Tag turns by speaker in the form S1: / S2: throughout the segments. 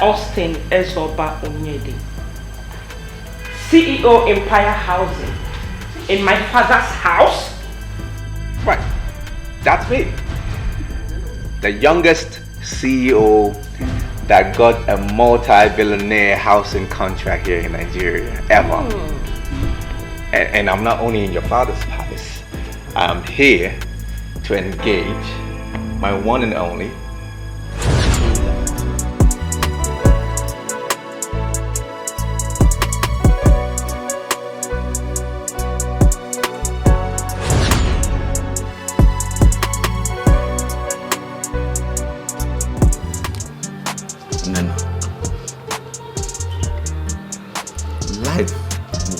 S1: Austin Ezoba Onyede, CEO Empire Housing, in my father's house?
S2: Right, that's me. The youngest CEO that got a multi-billionaire housing contract here in Nigeria, ever. And I'm not only in your father's palace, I'm here to engage my one and only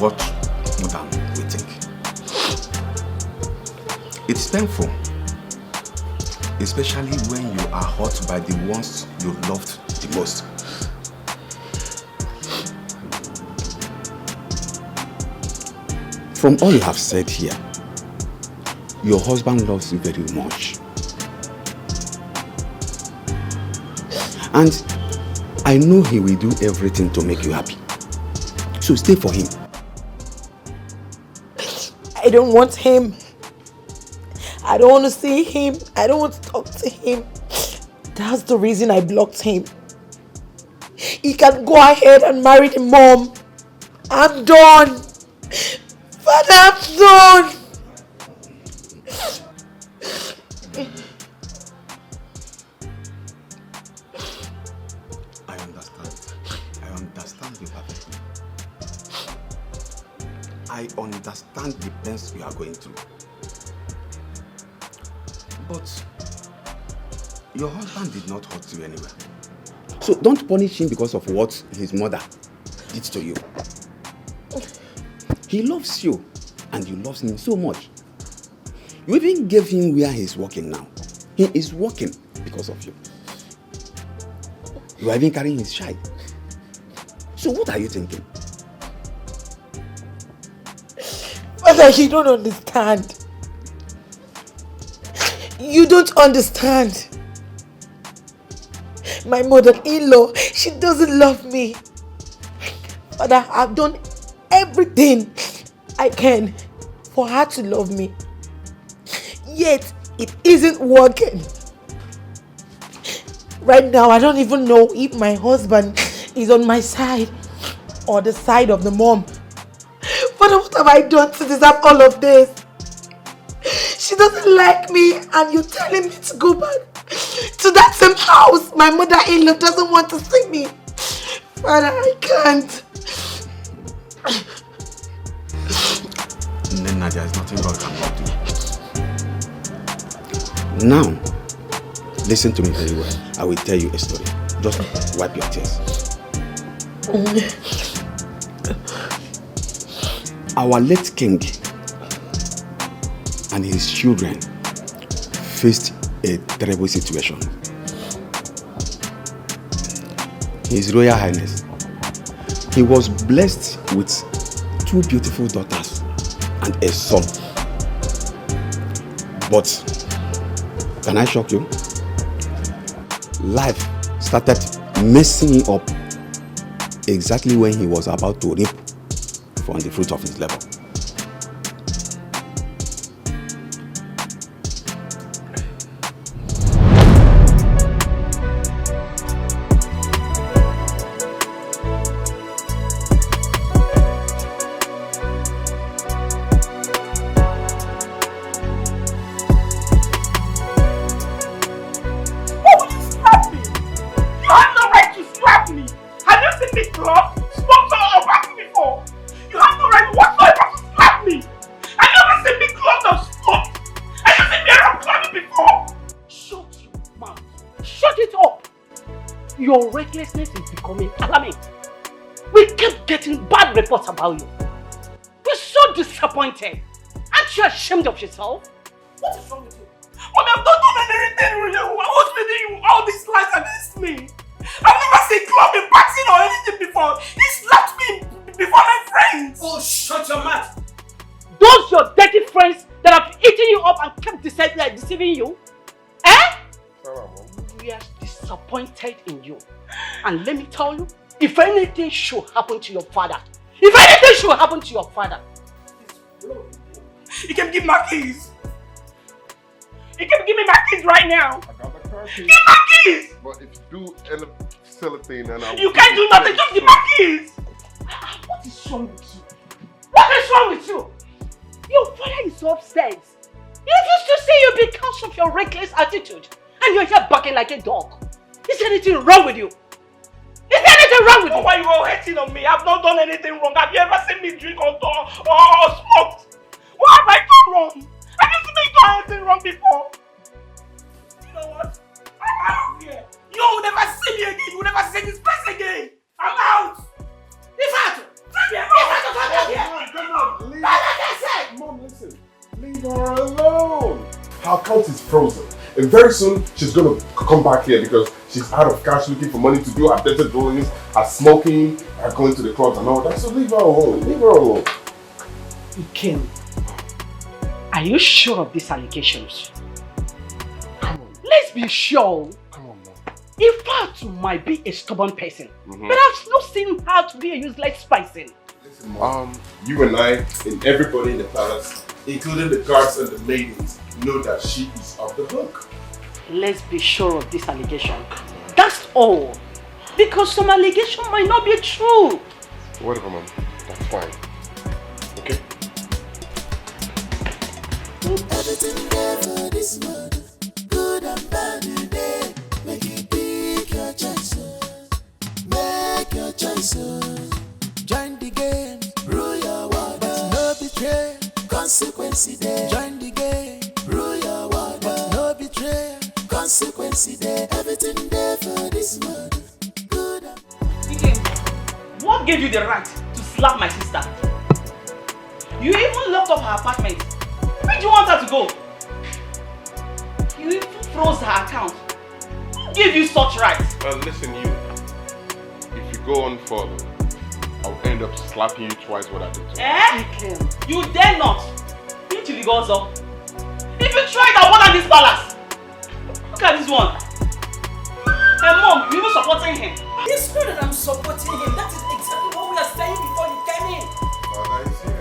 S3: what more than we think. It's painful, especially when you are hurt by the ones you loved the most. From all you have said here, your husband loves you very much. And I know he will do everything to make you happy. So stay for him.
S4: I don't want him. I don't want to see him. I don't want to talk to him. That's the reason I blocked him. He can go ahead and marry the mom. I'm done. Father, I'm done.
S3: I understand you perfectly. I understand the pains you are going through. But your husband did not hurt you anywhere. So don't punish him because of what his mother did to you. He loves you and you love him so much. You even gave him where he's working now. He is working because of you. You are even carrying his child. So what are you thinking?
S4: Father, you don't understand. You don't understand. My mother-in-law, she doesn't love me. Father, I've done everything I can for her to love me. Yet, it isn't working. Right now, I don't even know if my husband is on my side or the side of the mom. Father, what have I done to deserve all of this? She doesn't like me and you're telling me to go back to that same house. My mother-in-law doesn't want to see me. Father, I can't.
S3: Nena, there's nothing God cannot do. Now, listen to me very well. I will tell you a story. Just wipe your tears. Our late king and his children faced a terrible situation. His Royal Highness, he was blessed with 2 beautiful daughters and a son. But, can I shock you? Life started messing him up exactly when he was about to reap from the fruit of his labor.
S5: Your recklessness is becoming alarming. We kept getting bad reports about you. We're so disappointed. Aren't you ashamed of yourself? What is wrong with you?
S1: Mommy, I've not done anything with you. What's feeding you all these lies against me? I've never seen club in boxing or anything before. He slapped me before my friends.
S5: Oh, shut your mouth. Those your dirty friends that have eaten you up and kept deceiving you? Eh? We are disappointed in you. And let me tell you, if anything should happen to your father, you
S1: can give my keys. You can give me my keys right now.
S6: I got the car keys.
S1: Give my keys!
S6: But if you do end up selling thing, then I will.
S1: You can't do nothing, just give my keys!
S5: What is wrong with you? What is wrong with you? Your father is upstairs. He refused to see you because of your reckless attitude. And you're here barking like a dog. Is there anything wrong with you? Is there anything wrong with you?
S1: Why are you all hating on me? I've not done anything wrong. Have you ever seen me drink or smoked? What have I done wrong? Have you seen me do anything wrong before? You know what? I'm out of here. You will never see me again. You will never see this place again. I'm out. Ifatu!
S6: Come on, leave her. Mom, listen. Leave her alone. Her account is frozen. And very soon, she's going to come back here because she's out of cash looking for money to do her better drawings, her smoking, her going to the clubs and all that. So leave her alone. Leave her alone.
S5: Kim, are you sure of these allegations?
S6: Come on.
S5: Let's be sure.
S6: Come on, Mom.
S5: Ifatu might be a stubborn person, but I've not seen her to be a useless person.
S6: Listen, Mom. You and I and everybody in the palace, including the guards and the maidens, know that she is off the hook.
S5: Let's be sure of this allegation. That's all. Because some allegation might not be true.
S6: Whatever, Mom. That's fine. Okay?
S7: Everything there for this world, good and bad today. Make it pick your choices. Make your choices. Join the game, rule your world, but no betray. Consequence there. Join the game, rule your world, but no betray. Consequence there. Everything there for this world, good and
S1: Vicker, what gave you the right to slap my sister? You even locked up her apartment. Where do you want her to go? You even froze her account. Who gave you such rights?
S6: Listen, you. If you go on further, I'll end up slapping you twice what I did to
S1: you. You dare not. If you try that one at this palace. Look at this one. Hey Mom, you even supporting him.
S4: It's not that I'm supporting him. That is exactly what we are saying before you came in.
S6: Father is here.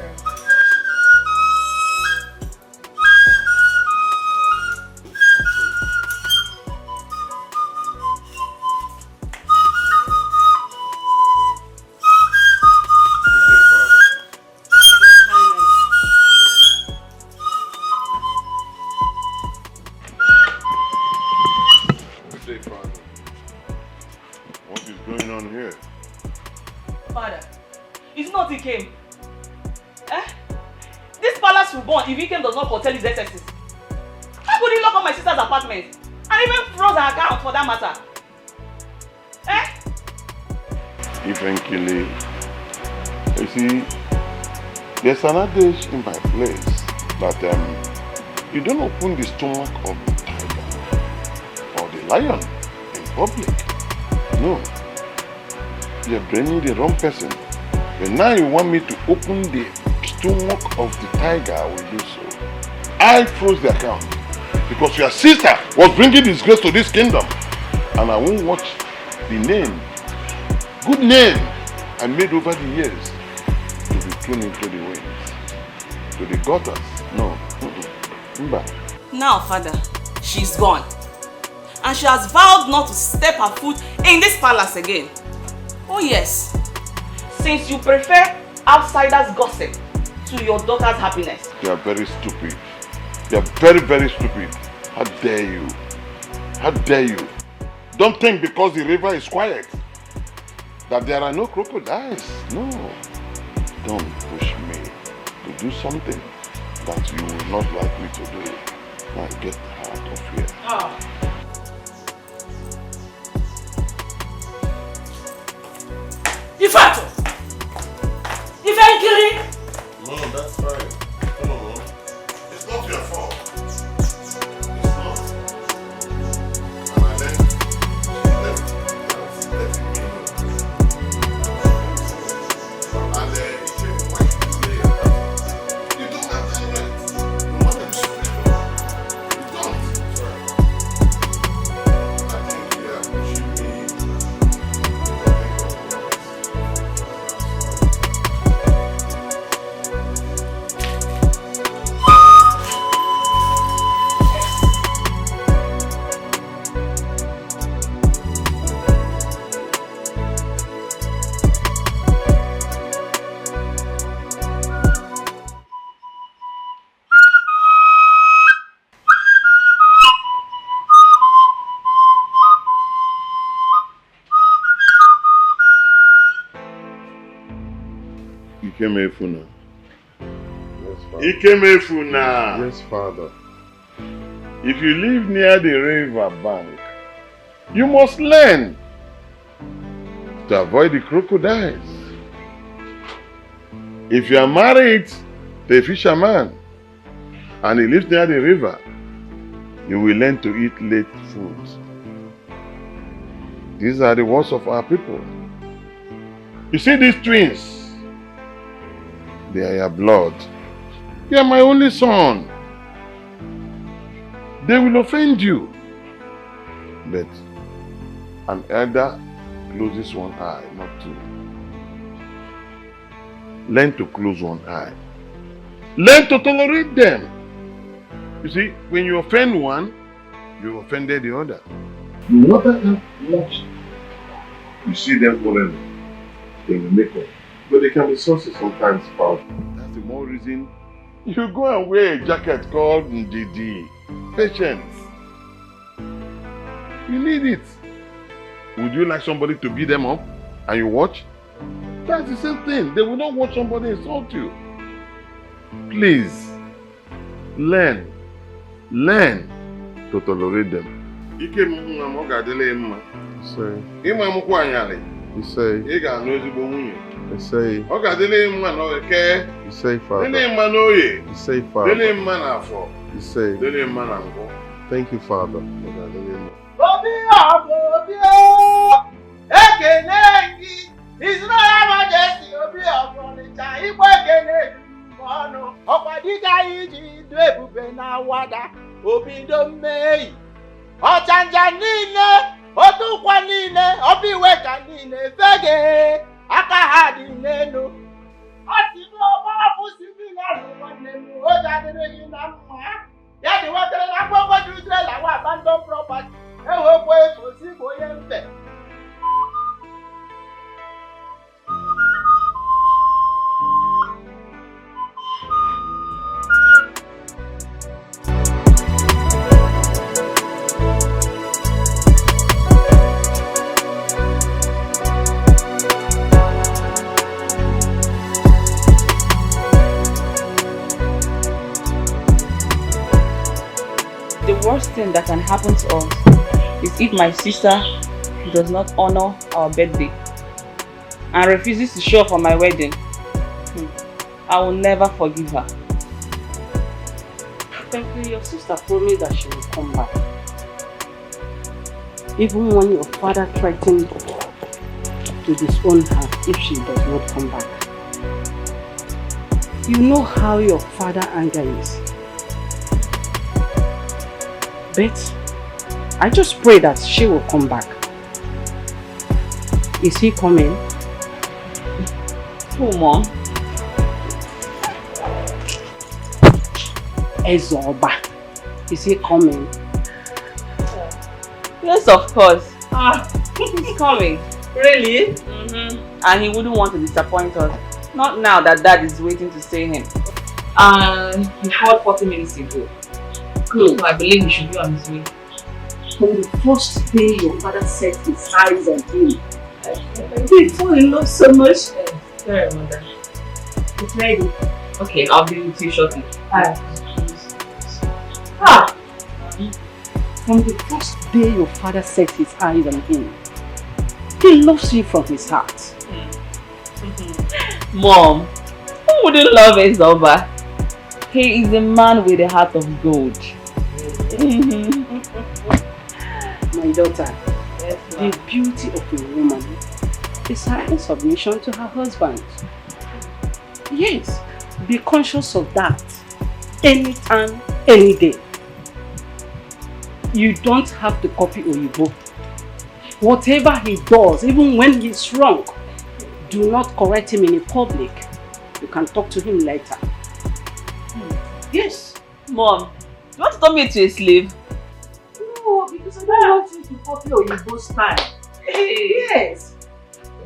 S1: If Vicker does not foretell his excesses, how could he lock up my sister's apartment and even froze her account for that matter?
S6: Eventually, you see, there's an adage in my place that you don't open the stomach of the tiger or the lion in public. No, you're blaming the wrong person. But now you want me to open the stomach of the tiger, I will do so. I froze the account because your sister was bringing disgrace to this kingdom, and I won't watch the name, good name I made over the years to be thrown into the winds, to the gutters. No.
S1: Now, Father, she's gone, and she has vowed not to step her foot in this palace again. Oh yes, since you prefer outsiders' gossip to your daughter's happiness.
S6: You are very stupid. You are very, very stupid. How dare you? How dare you? Don't think because the river is quiet that there are no crocodiles. No. Don't push me to do something that you will not like me to do. Now get out of here.
S4: Ifatu! Ife
S6: Mom, that's fine. Come on, Mom. It's not your fault. It's not. And I left me. And it came quite clear. You don't have that right. You want them to you don't. Sorry. Ikemefuna.
S8: Yes, Father.
S6: Ikemefuna.
S8: Yes, Father.
S6: If you live near the river bank, you must learn to avoid the crocodiles. If you are married to a fisherman and he lives near the river, you will learn to eat late foods. These are the words of our people. You see these twins? They are your blood. You are my only son. They will offend you. But an elder closes one eye, not two. Learn to close one eye. Learn to tolerate them. You see, when you offend one, you offended the other. No matter how much you see them forever, they will make up.
S8: But they can be sources sometimes, Father.
S6: That's the more reason you go and wear a jacket called Ndidi. Patience. You need it. Would you like somebody to beat them up and you watch? That's the same thing. They will not watch somebody insult you. Please, learn to tolerate them. Ike mma gadele mma.
S8: Say.
S6: Ima mukwu anyale.
S8: You say.
S6: Ị ga no ezigbo nwunye.
S8: You say.
S6: Ọ gadele mma na oke.
S8: You say, Father.
S6: Dele mma na oye.
S8: You say, Father.
S6: Dele mma na afọ.
S8: You say.
S6: Dele mma na ngwo.
S8: Thank you, Father.
S6: Ọ gadele mma.
S1: Obi Obio, ekene gị, His Royal Majesty Obi Ọfọnịcha, Igbo ekene ọnụ, ọkwa dịka iji du ebube na wada, obido mmehie, ọchanja niile, otukwa niile, obiweka niile, fege, aka ha dị n'elu. Ọ sị na ọgba afụsị gị na nwanne m, o jadịrị gị na mma. Ya dị nwoke na mgbọgbọ dị Israel awa abandon property. Ewekwa efu si bụ onye mbe.
S9: The worst thing that can happen to us is if my sister does not honor our birthday and refuses to show up for my wedding. I will never forgive her.
S5: Frankly, your sister promised that she will come back. Even when your father threatened to disown her if she does not come back. You know how your father anger is. But I just pray that she will come back. Is he coming?
S9: Who, Mom?
S5: Ezoba. Is he coming?
S9: Yes, of course. He's coming.
S5: Really?
S9: And he wouldn't want to disappoint us. Not now that Dad is waiting to see him. He called 40 minutes ago. Good. So I believe he should be on his way.
S5: From the first day your father set his eyes on him, he fell in love so much.
S9: Sorry, Mother.
S5: It's ready.
S9: Okay, I'll be with you shortly.
S5: From the first day your father set his eyes on him, he loves you from his heart.
S9: Mom, who wouldn't love Ezoba? He is a man with a heart of gold.
S5: My daughter, the beauty of a woman is her submission to her husband. Yes, be conscious of that anytime, any day. You don't have to copy Oyibo. Whatever he does, even when he's wrong, do not correct him in a public. You can talk to him later. Yes.
S9: Mom, you want to turn me into a slave?
S5: No, because I don't want you to copy Oyibo's style. Yes.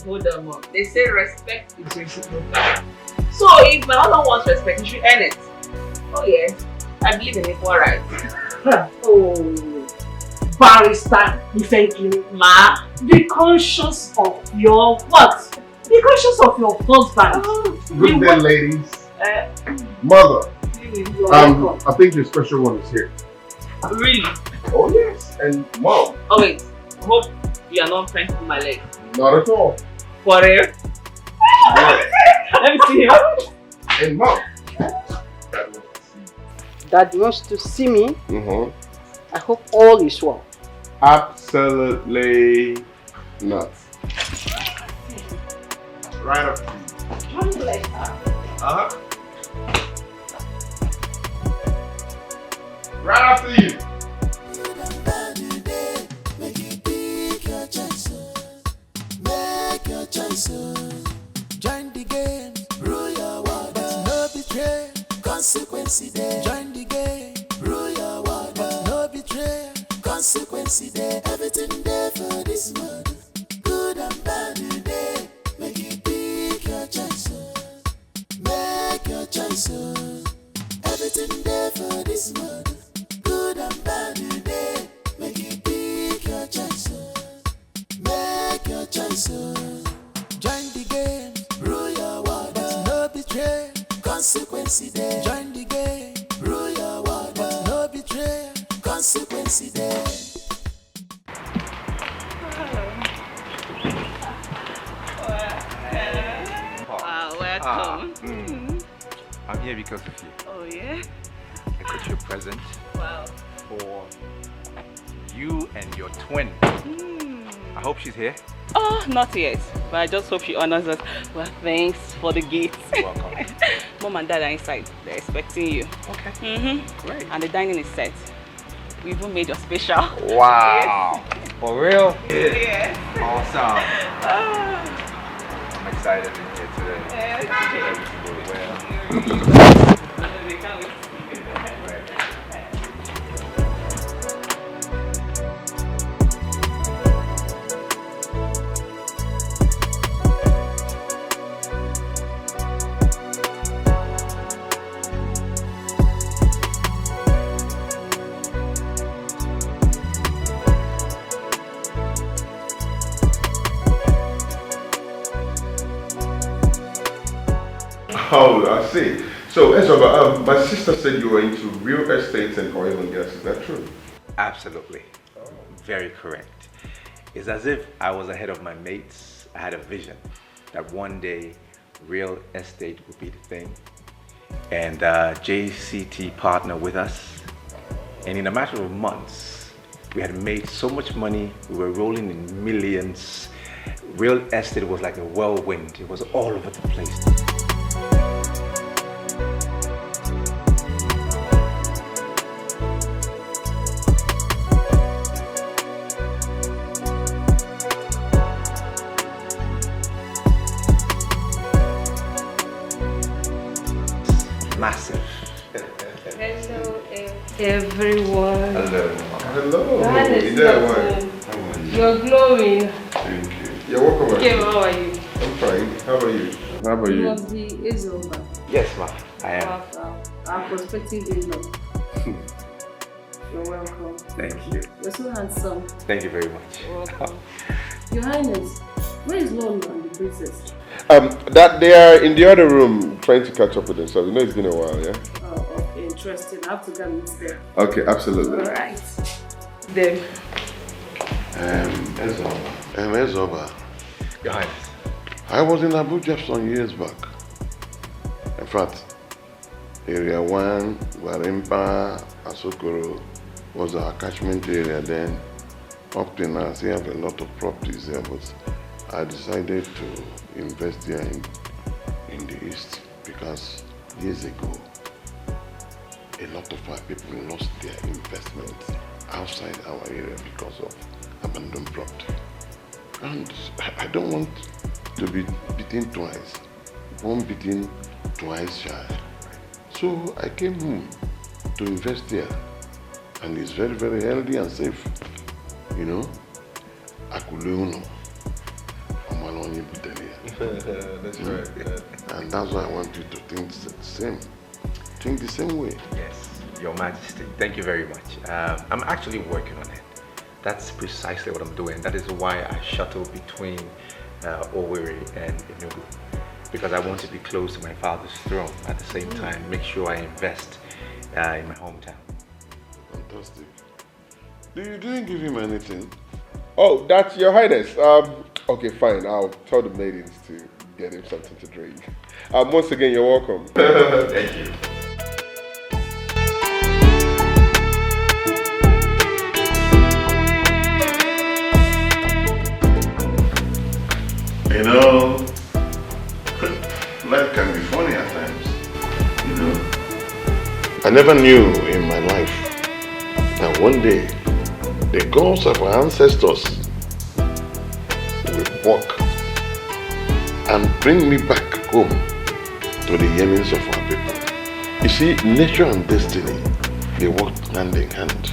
S9: Hold on, Mom. They say respect is reciprocal. So if my husband wants respect, he should earn it. Oh yes, I believe in equal rights.
S5: Oh, barrister, thank you.
S9: Ma,
S5: be conscious of your what? Be conscious of your husband.
S8: Good day, ladies. Mother, I think your special one is here.
S9: Really?
S8: Oh, yes. And Mom.
S9: Oh wait, hope you are not trying to pull my leg.
S8: Not at all.
S9: For real? Let me see him.
S8: And Mom.
S5: Dad wants to see me.
S8: Mm-hmm.
S5: I hope all is well.
S8: Absolutely not. Right up to you. Uh-huh. Right after you.
S7: Good and bad today. Make you pick your choices. Make your choices. Join the game. Rule your world. But no betray. Consequence there. Join the game. Rule your world. But no betray. Consequence there. Everything there for this world. Good and bad today. Make you pick your choices. Make your choices. Everything there for this world. Good and bad today. Make you pick your choices. Make your choices. Join the game. Rule your world. But no betray. Consequence there. Join the game. Rule your world. But no betray. Consequence there.
S9: Welcome.
S2: I'm here because of you.
S9: Oh yeah?
S2: I got you a present
S9: Wow.
S2: for you and your twin. I hope she's here.
S9: Oh, not yet. But I just hope she honors us. Well, thanks for the gift.
S2: Welcome.
S9: Mom and Dad are inside. They're expecting you.
S2: Okay.
S9: Great. And the dining is set. We even made your special.
S2: Wow. For real?
S9: Yes.
S2: Awesome. I'm excited to be here today. I think everything will go well.
S8: Oh, I see. So, Ezra, my sister said you were into real estate and oil and gas. Is that true?
S2: Absolutely. Very correct. It's as if I was ahead of my mates. I had a vision that one day real estate would be the thing. And JCT partnered with us. And in a matter of months, we had made so much money. We were rolling in millions. Real estate was like a whirlwind. It was all over the place. Massive.
S10: Hello, everyone.
S8: Hello. Hello.
S10: God is
S8: Is that
S10: awesome.
S8: right? How are you?
S10: You're glowing.
S8: Thank you. Yeah, welcome.
S10: Kim, how are you?
S8: I'm fine. How about you? How about
S10: You
S8: you?
S10: must be Ezoba.
S2: Yes, ma. I am.
S10: Our prospective in-law. You're welcome.
S2: Thank you.
S10: You're so handsome.
S2: Thank you very much.
S10: You're welcome. Your Highness, where is Lolo and the princess?
S8: That they are in the other room trying to catch up with themselves. You know it's been a while, yeah?
S10: Oh, okay, interesting. I have to go meet them.
S8: Okay, absolutely.
S10: All right. Then.
S6: Ezoba,
S2: Your Highness.
S6: I was in Abuja some years back. In fact, Area 1, Guarimpa, Asokoro was our catchment area then. Up till now, we have a lot of properties there, but I decided to invest there in the East because years ago, a lot of our people lost their investments outside our area because of abandoned property. And I don't want to be beaten twice. One beaten, twice shy. So I came home to invest there. And it's very, very healthy and safe. You know? Akuleuno.
S8: That's right. Yeah.
S6: And that's why I want you to think the same. Think the same way.
S2: Yes, Your Majesty. Thank you very much. I'm actually working on it. That's precisely what I'm doing. That is why I shuttle between Owerri and Enugu, because I want to be close to my father's throne at the same time, make sure I invest in my hometown.
S6: Fantastic. You didn't give him anything?
S8: Oh, that's Your Highness. Okay, fine. I'll tell the maidens to get him something to drink. Once again, you're welcome.
S2: Thank you.
S6: You know, life can be funny at times. You know, I never knew in my life that one day the gods of our ancestors will walk and bring me back home to the yearnings of our people. You see, nature and destiny, they work hand in hand.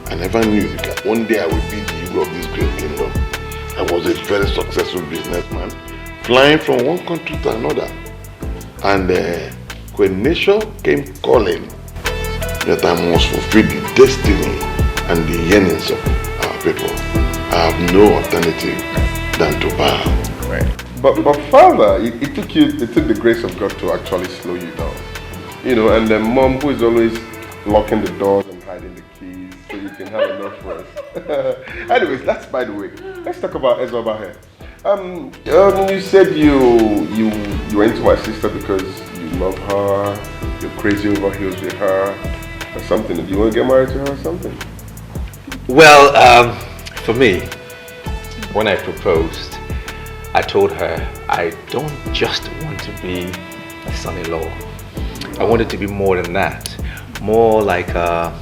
S6: I never knew that one day I would be the hero of this great kingdom. I was a very successful businessman, flying from one country to another. And when nature came calling that I must fulfill the destiny and the yearnings of our people, I have no alternative than to bow.
S2: Right.
S8: But father, it took the grace of God to actually slow you down. You know, and then mom, who is always locking the doors and hiding the keys so you can have enough rest. Anyways, that's by the way. Let's talk about Ezra here. You said you went to my sister because you love her, you're crazy over heels with her, or something. Do you want to get married to her or something?
S2: Well, for me, when I proposed, I told her I don't just want to be a son-in-law. I wanted to be more than that. More like a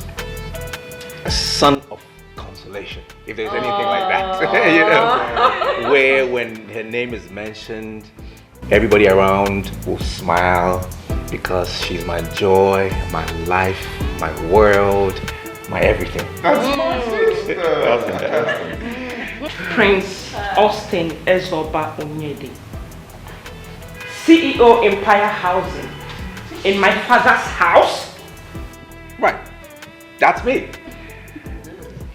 S2: son of consolation, if there's anything like that. You know, where when her name is mentioned, everybody around will smile because she's my joy, my life, my world, my everything.
S8: That's my sister.
S5: Prince Austin Ezoba Onyede, CEO Empire Housing, in my father's house?
S2: Right, that's me.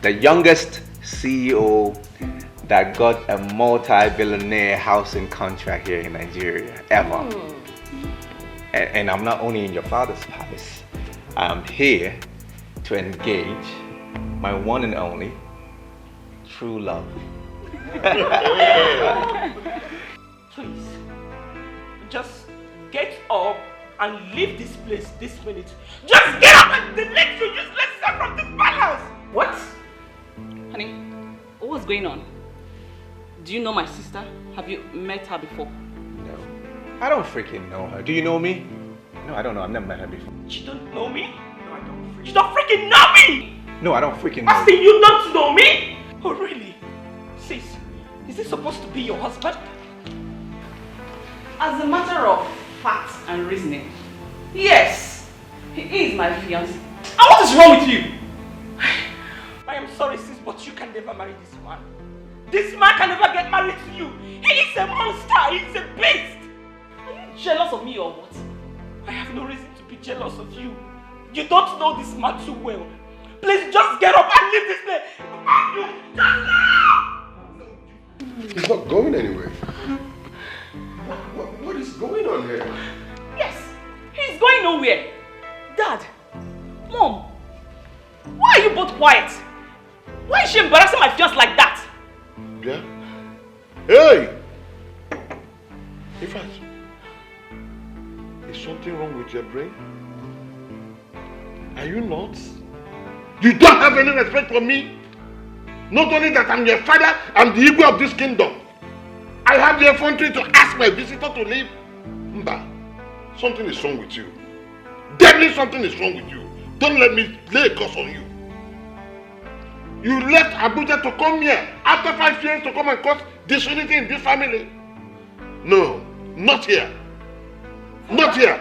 S2: The youngest CEO that got a multi-billionaire housing contract here in Nigeria, ever. And I'm not only in your father's palace, I'm here to engage my one and only true love.
S5: Please, just get up and leave this place this minute. Just get up and delete your useless self from this palace! What?
S9: Honey, what's going on? Do you know my sister? Have you met her before?
S2: No, I don't freaking know her. Do you know me? No, I don't know. I've never met her before.
S5: You don't know me? No, I don't. You don't freaking know me!
S2: No, I don't freaking know.
S5: I say you don't know me? Oh, really? Sis, is this supposed to be your husband?
S9: As a matter of fact and reasoning, yes, he is my fiancé.
S5: And what is wrong with you? I am sorry, sis, but you can never marry this man. This man can never get married to you. He is a monster. He is a beast. Are you jealous of me or what? I have no reason to be jealous of you. You don't know this man too well. Please just get up and leave this place. You just
S8: He's not going anywhere. What is going on here?
S5: Yes, he's going nowhere. Dad, Mom, why are you both quiet? Why is she embarrassing my fiance like that?
S6: Yeah? Hey! In fact, is something wrong with your brain? Are you nuts? You don't have any respect for me? Not only that I'm your father, I'm the ego of this kingdom. I have the effrontery to ask my visitor to leave. Mba, something is wrong with you. Definitely something is wrong with you. Don't let me lay a curse on you. You left Abuja to come here after 5 years to come and cause disunity in this family. No, not here. Not here.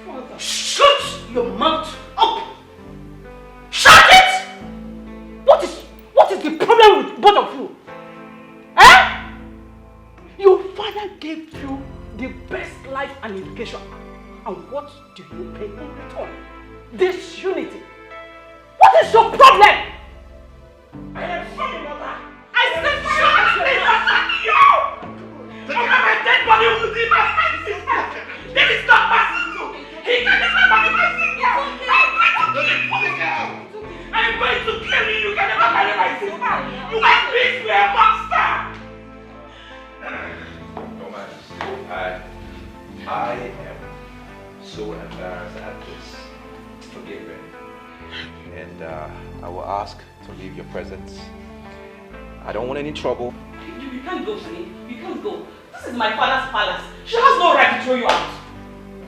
S5: Father, shut your mouth up! Shut it! What is the problem with both of you? Eh? Your father gave you the best life and education. And what do you pay in return? Disunity. What is your problem? I am sorry, mother. I said shut it!
S1: You're a monster!
S2: No matter. I am so embarrassed at this. Forgive me. And I will ask to leave your presence. I don't want any trouble.
S5: You can't go, Sonny. You can't go. This is my father's palace. She has no right to throw you out.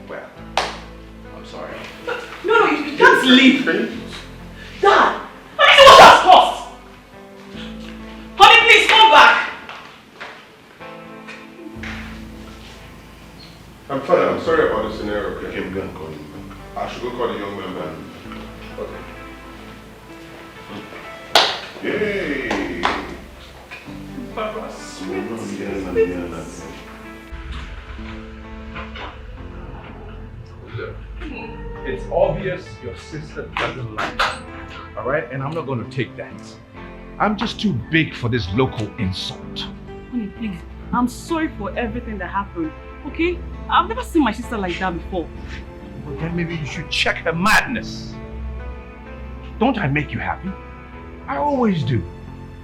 S2: Well, I'm sorry.
S5: No, you can't leave. Dad, I see what has cost. Honey, please come back.
S8: I'm fine. I'm sorry about the scenario. Okay, I'm going to call him back. I should go call the young man back. Okay. Yay!
S1: Papa,
S11: It's obvious your sister doesn't like you, all right? And I'm not going to take that. I'm just too big for this local insult.
S9: Honey, please. I'm sorry for everything that happened, okay? I've never seen my sister like that before.
S11: Well, then maybe you should check her madness. Don't I make you happy? I always do.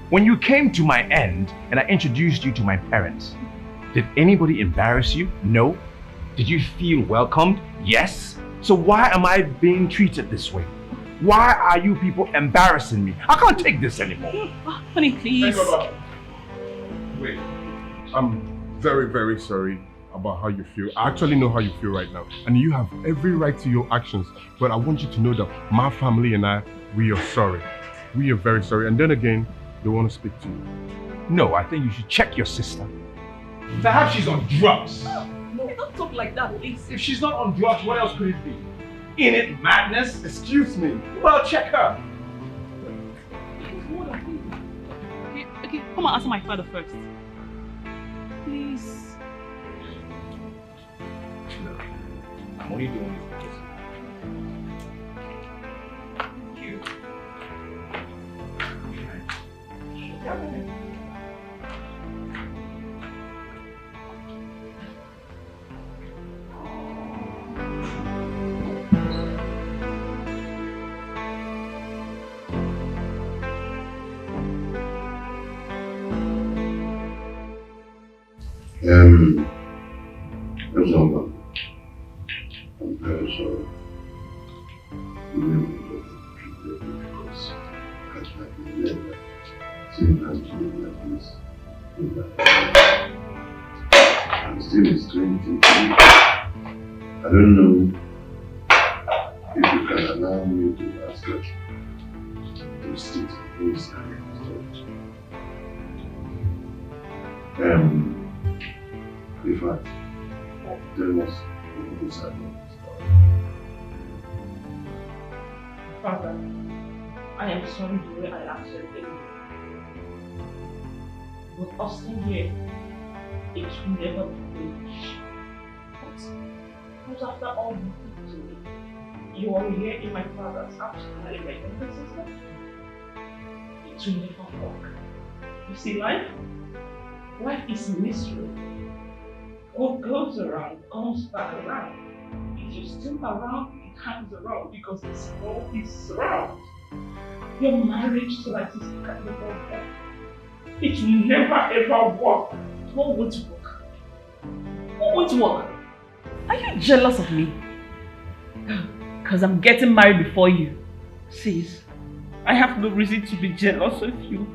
S11: When you came to my end and I introduced you to my parents, did anybody embarrass you? No. Did you feel welcomed? Yes. So why am I being treated this way? Why are you people embarrassing me? I can't take this anymore.
S9: Honey, please.
S8: Wait. I'm very, very sorry about how you feel. I actually know how you feel right now. And you have every right to your actions. But I want you to know that my family and I, we are sorry. We are very sorry. And then again, they want to speak to you.
S11: No, I think you should check your sister. Perhaps she's on drugs.
S9: No, don't talk like that, please.
S11: If she's not on drugs, what else could it be? In it madness?
S8: Excuse me.
S11: Well, check her.
S9: Okay, come and answer my father first. Please.
S11: Look, I'm only doing this because you.
S6: I'm very sorry. You really treated me because I've never seen her to like this in my life. I'm still a stranger to you. I don't know if you can allow me to ask her to sit inside the church. In fact, tell us who's happening.
S5: Father, I am sorry the way I acted you. But us in here, it will never be finished. But after all you did to me, you are here in my father's house carrying my younger sister. It will never work. You see, life is mystery. What goes around comes back around. If you still around, it hangs around because the small is around. Your marriage to my sister can never work. It will never ever work. What won't work? What won't work?
S9: Are you jealous of me? Because I'm getting married before you.
S5: Sis, I have no reason to be jealous of you.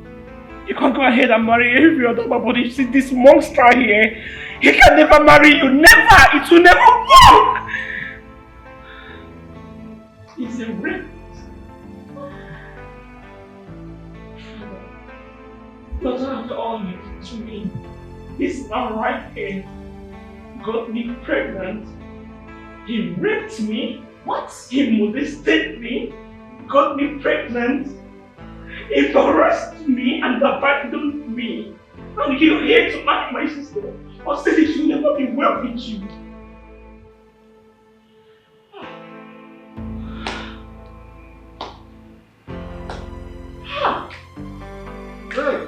S5: You can go ahead and marry every other man, but you see this monster here, he can never marry you. Never! It will never work! He's a rapist. But after all you did to me, this man right here got me pregnant. He raped me. What? He molested me, got me pregnant, embarrassed me and abandoned me. And you're here to marry my sister. Or said it will never be well with you.
S8: Hey!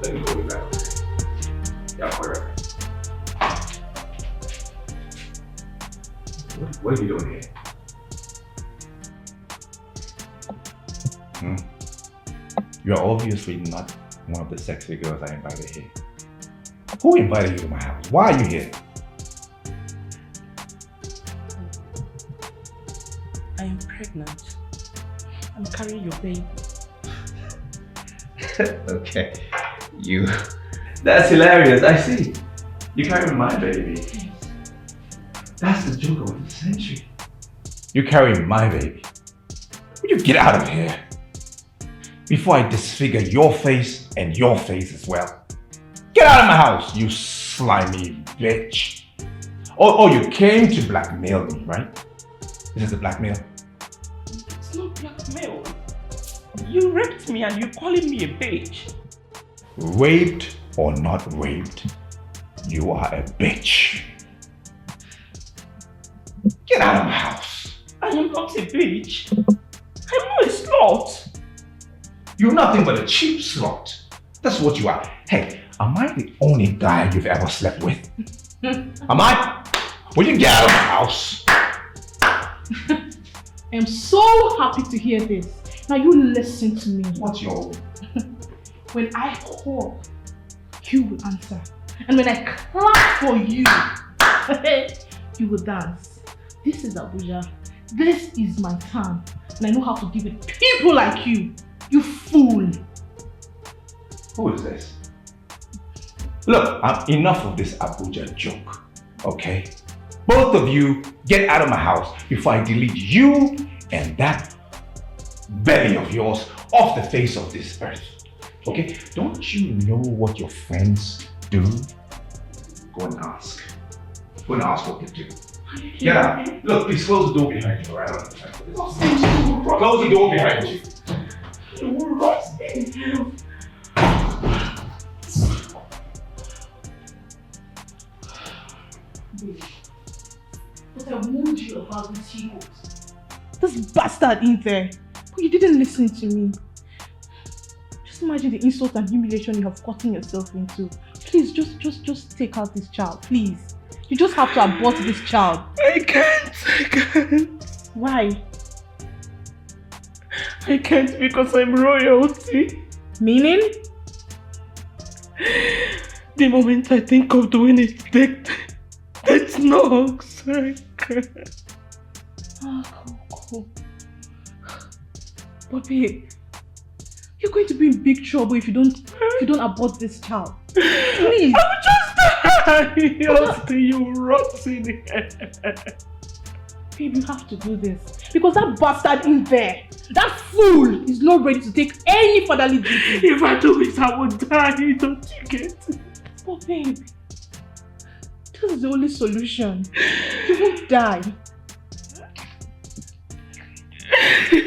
S11: Let me go with that. Yeah, whatever. What are you doing here? You're obviously not one of the sexy girls I invited here. Who invited you to my house? Why are you here?
S4: I am pregnant. I'm carrying your baby.
S11: Okay. That's hilarious. I see. You carrying my baby. That's the joke of the century. You're carrying my baby. Will you get out of here? Before I disfigure your face and your face as well. Get out of my house, you slimy bitch. Oh, you came to blackmail me, right? This is a blackmail?
S1: It's not blackmail. You raped me and you're calling me a bitch.
S11: Raped or not raped, you are a bitch. Get out of my house.
S1: I am not a bitch. I'm not a slut.
S11: You're nothing but a cheap slut. That's what you are. Hey, am I the only guy you've ever slept with? Am I? Will you get out of my house?
S10: I am so happy to hear this. Now you listen to me.
S11: What's your...
S10: When I call, you will answer. And when I clap for you, you will dance. This is Abuja. This is my town. And I know how to deal with people like you. You fool.
S11: Who is this? Look, enough of this Abuja joke, okay? Both of you get out of my house before I delete you and that belly of yours off the face of this earth. Okay? Don't you know what your friends do? Go and ask. Go and ask what they do. Get out. Look, please close the door behind you, alright? Close the door behind you.
S10: But I warned you about these heroes. This bastard in there. But you didn't listen to me. Just imagine the insult and humiliation you have gotten yourself into. Please, just take out this child, please. You just have to abort this child.
S1: I can't.
S10: Why?
S1: I can't because I'm royalty.
S10: Meaning?
S1: The moment I think of doing it, that's no I can't.
S10: Cool. But babe, you're going to be in big trouble if you don't abort this child. Please.
S1: I'm just dying. You rotten head.
S10: Babe, you have to do this. Because that bastard in there, that fool, is not ready to take any fatherly duty.
S1: If I do it, I will die. Don't you get it?
S10: But babe, this is the only solution. You won't die. Do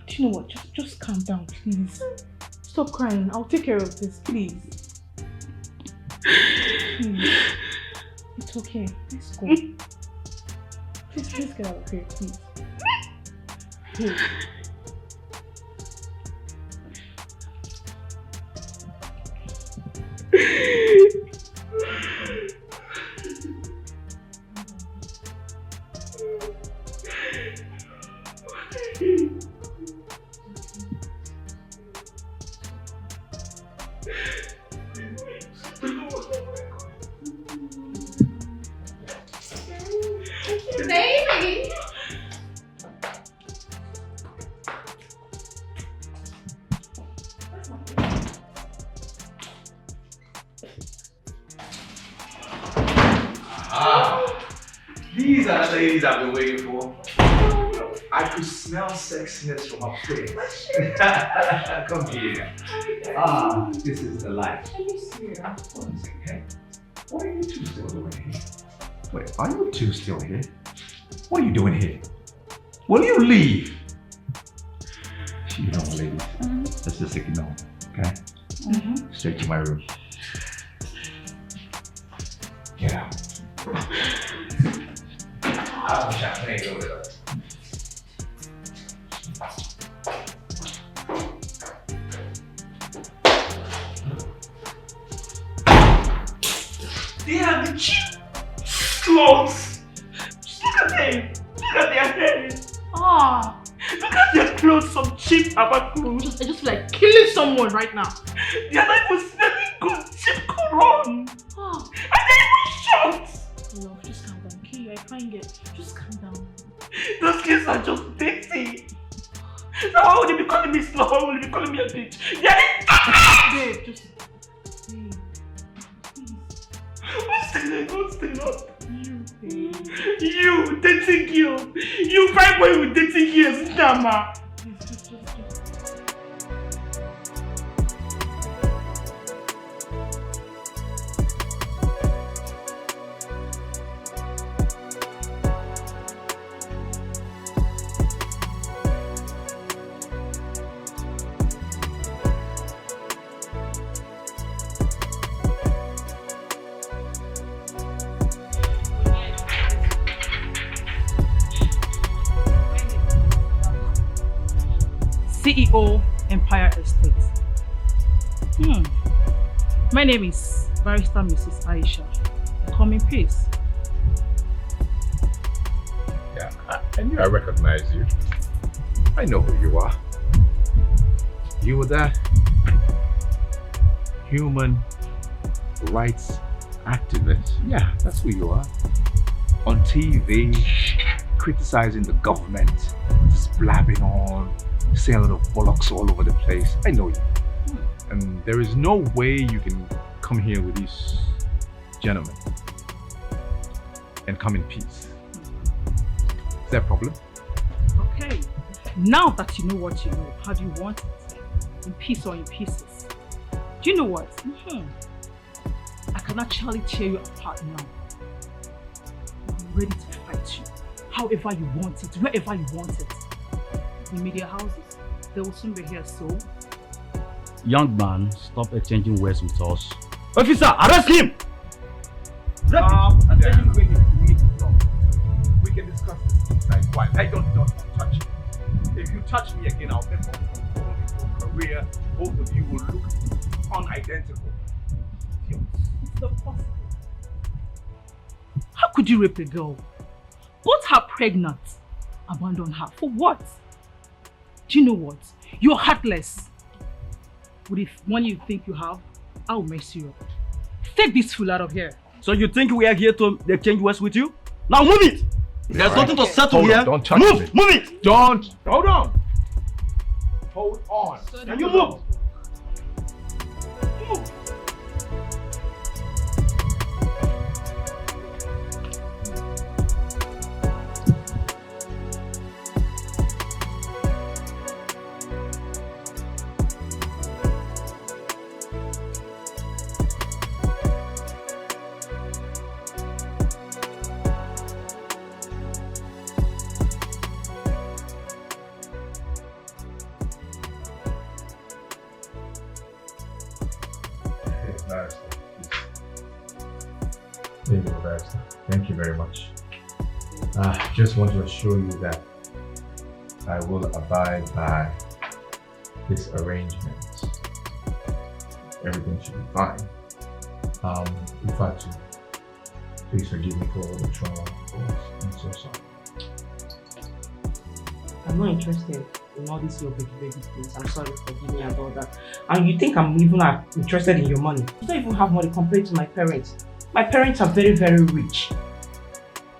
S10: you know what? Just calm down, please. Stop crying. I'll take care of this, please. Please. It's okay. Let's go. Please get out of here, please. Please.
S12: Baby!
S11: These are the ladies I've been waiting for. I could smell sexiness from upstairs. Come here. This is the life.
S12: Are you serious?
S11: One second, hey. What are you two still doing here? Wait, are you two still here? What are you doing here? Will you leave? You know, ladies, let's just ignore, okay? Straight to my room. Get out. I'll have champagne over there.
S1: They are the cheap sluts. Just look at safe. Look at their hair.
S10: Ah.
S1: Look at their clothes, some cheap Abba clothes.
S10: I just feel like killing someone right now.
S1: They're not even smelling good. Cheap cologne.
S10: Oh.
S1: And they're even short.
S10: No, just calm down, okay? You're a fine girl. Just calm down.
S1: Those kids are just dirty. So why would they be calling me slow? Why would they be calling me a bitch? They're
S10: Babe, just... Babe. Please.
S1: What's the lot?
S10: You, babe.
S1: You, dating girl. You fine boy with dating girls, Nama.
S10: Just. CEO, Empire Estate. My name is Barrister Mrs. Aisha. Come in peace.
S11: Yeah, I knew I recognized you. I know who you are. You were that human rights activist. Yeah, that's who you are. On TV, criticizing the government, just blabbing on, saying a lot of bollocks all over the place. I know you. And there is no way you can come here with these gentlemen and come in peace. Is there a problem?
S10: Okay. Now that you know what you know, how do you want it? In peace or in pieces? Do you know what? I can actually tear you apart now. I'm ready to fight you. However you want it, wherever you want it. In media houses, they will soon be here, so...
S13: Young man, stop exchanging words with us. Officer, arrest him!
S11: And then we can discuss this inside quiet. Hey, don't touch me. If you touch me again, I'll never go into a career. Both of you will look unidentical.
S10: It's not possible. How could you rape a girl? Put her pregnant. Abandon her. For what? Do you know what? You're heartless. With the money you think you have, I'll mess you up. Take this fool out of here.
S13: So you think we are here to exchange words with you? Now move it! There's nothing to settle here.
S11: Don't touch
S13: me. Move it!
S11: Don't. Hold on. Hold on.
S13: Can you move?
S10: Move.
S11: Thank you very much. I just want to assure you that I will abide by this arrangement. Everything should be fine. In fact, please forgive me for all the trauma. I'm so sorry.
S9: I'm not interested in all these your baby things. I'm sorry, forgive me about that. And you think I'm even interested in your money? You don't even have money compared to my parents. My parents are very, very rich.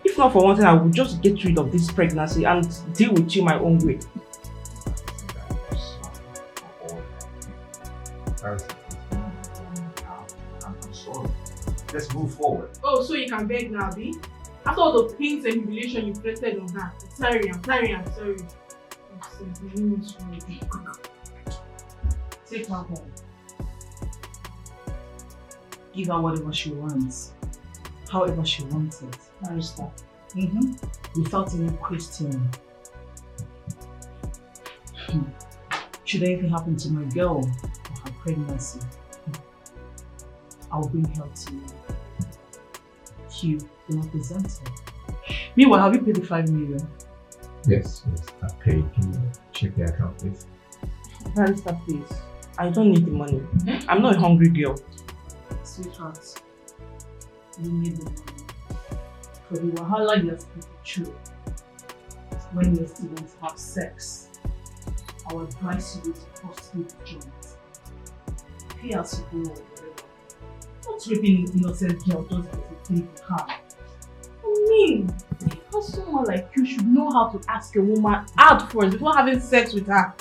S9: If not for one thing, I would just get rid of this pregnancy and deal with you my own way.
S11: I'm sorry. Let's move forward.
S10: Oh, so you can beg now, B? After all the pains and humiliation you created on her. I'm sorry.
S9: Take her home. Give her whatever she wants. However she wants it. Barrister. Without any question. Should anything happen to my girl or her pregnancy, I'll bring help to you. You will not present her. Meanwhile, have you paid the 5 million?
S11: Yes, I paid. Can you check the account, please?
S9: Barrister, please. I don't need the money. I'm not a hungry girl. Sweetheart, you need the money. For the wahala you have put through.
S10: when your students have sex, I would advise you to prostitute the joint. Pay as you go or whatever. Not raping an innocent girl just because you think you can. I mean, how someone like you should know how to ask a woman out first before having sex with her.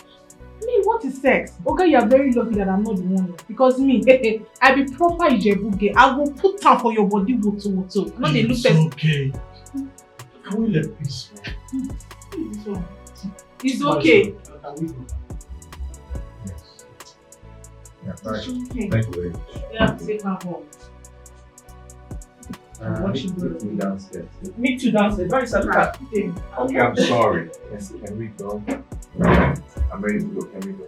S10: I mean, what is sex? Okay, you are very lucky that I'm not the one. Because me, I be proper Ijebuge. I will put time for your body woto. Not they look
S14: It's okay. Can we let peace?
S10: It's okay.
S14: Yes. Yeah, right.
S10: It's okay.
S14: Thank you very much.
S10: You have to take her home.
S14: Meet me downstairs.
S10: Me too downstairs. Very sad.
S14: Okay, I'm sorry. Yes, can we go? I'm ready to go. Can we go?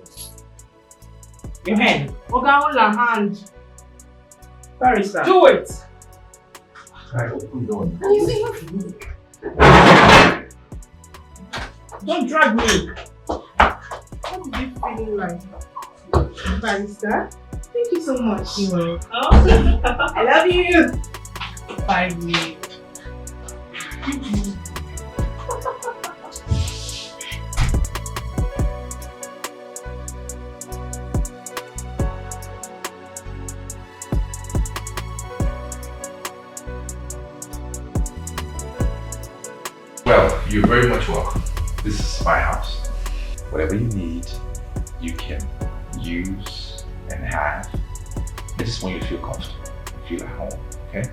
S10: Your hand. Oga, hold her hand.
S1: Barrister.
S10: Do it.
S14: Alright, open the door.
S10: Don't drag me. What is it feeling like? Barrister? Thank you so much. You're welcome. I love you. Bye, me.
S11: Well, you're very much welcome. This is my house. Whatever you need, you can use and have. I just want you to feel comfortable, feel at home, okay?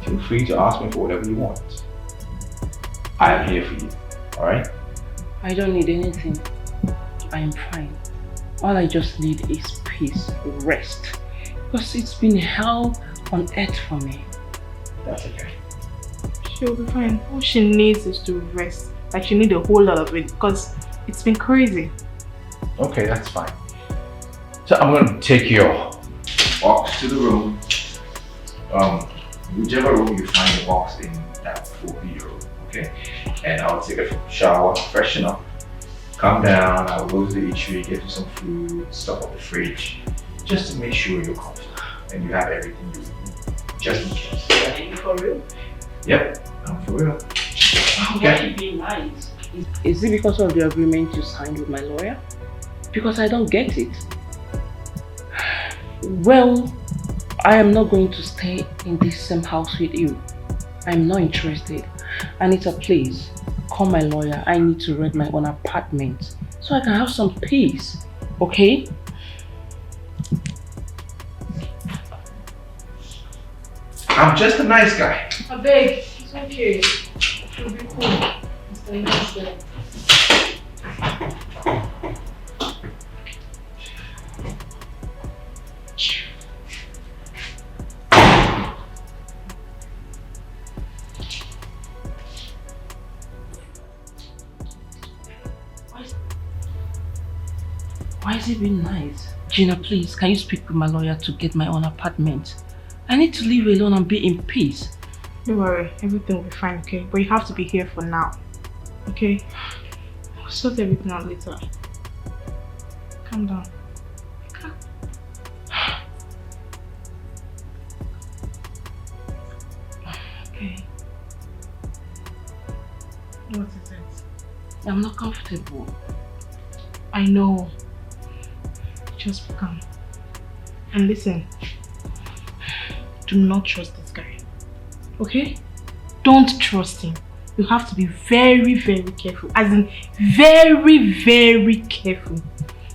S11: Feel free to ask me for whatever you want. I am here for you, alright?
S9: I don't need anything. I am fine. All I just need is peace, rest. Because it's been hell on earth for me.
S11: That's okay.
S10: She'll be fine. All she needs is to rest. Like she needs a whole lot of it because it's been crazy.
S11: Okay, that's fine. So I'm going to take your box to the room. Whichever room you find the box in, that will be your room, okay? And I'll take a shower, freshen up, come down, I'll go to the eatery, get you some food, stuff up the fridge, just to make sure you're comfortable and you have everything you need, just in case.
S9: Are you for real?
S11: Yep, I'm for real.
S9: Why are you being nice? Is it because of the agreement you signed with my lawyer? Because I don't get it. Well, I am not going to stay in this same house with you. I'm not interested. Anita, please, call my lawyer. I need to rent my own apartment so I can have some peace, okay?
S11: I'm just a nice guy.
S10: I beg, it's okay. It'll be cool. Stay there.
S9: Why is it being nice? Gina, please, can you speak with my lawyer to get my own apartment? I need to live alone and be in peace.
S10: Don't worry, everything will be fine, okay? But you have to be here for now, okay? We'll sort everything out later. Calm down. Okay. What is it?
S9: I'm not comfortable.
S10: I know. Just be calm. And listen. Do not trust this guy. Okay? Don't trust him. You have to be very, very careful. As in, very, very careful.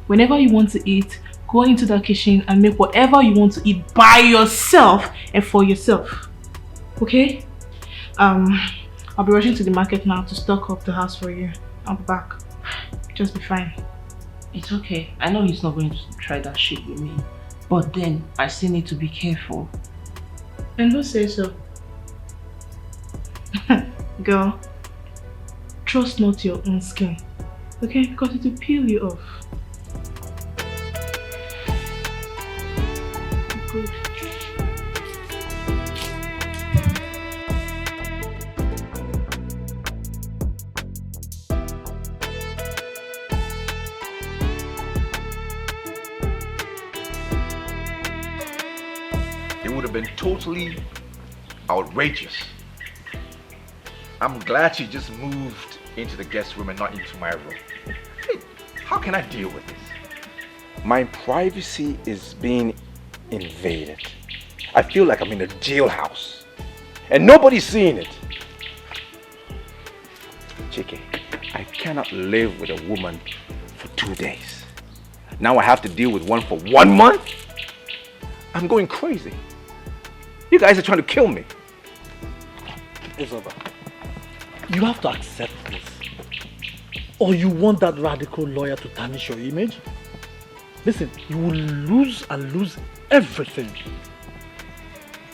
S10: Whenever you want to eat, go into the kitchen and make whatever you want to eat by yourself and for yourself. Okay? I'll be rushing to the market now to stock up the house for you. I'll be back. Just be fine.
S9: It's okay. I know he's not going to try that shit with me. But then, I still need to be careful.
S10: And who says so? Girl, trust not your own skin. Okay? Because it will peel you off. Good.
S11: It would have been totally outrageous. I'm glad she just moved into the guest room and not into my room. Hey, how can I deal with this? My privacy is being invaded. I feel like I'm in a jailhouse and nobody's seeing it. Chike, I cannot live with a woman for 2 days. Now I have to deal with one for 1 month? I'm going crazy. You guys are trying to kill me.
S15: It's over. You have to accept this. Or you want that radical lawyer to tarnish your image? Listen, you will lose and lose everything.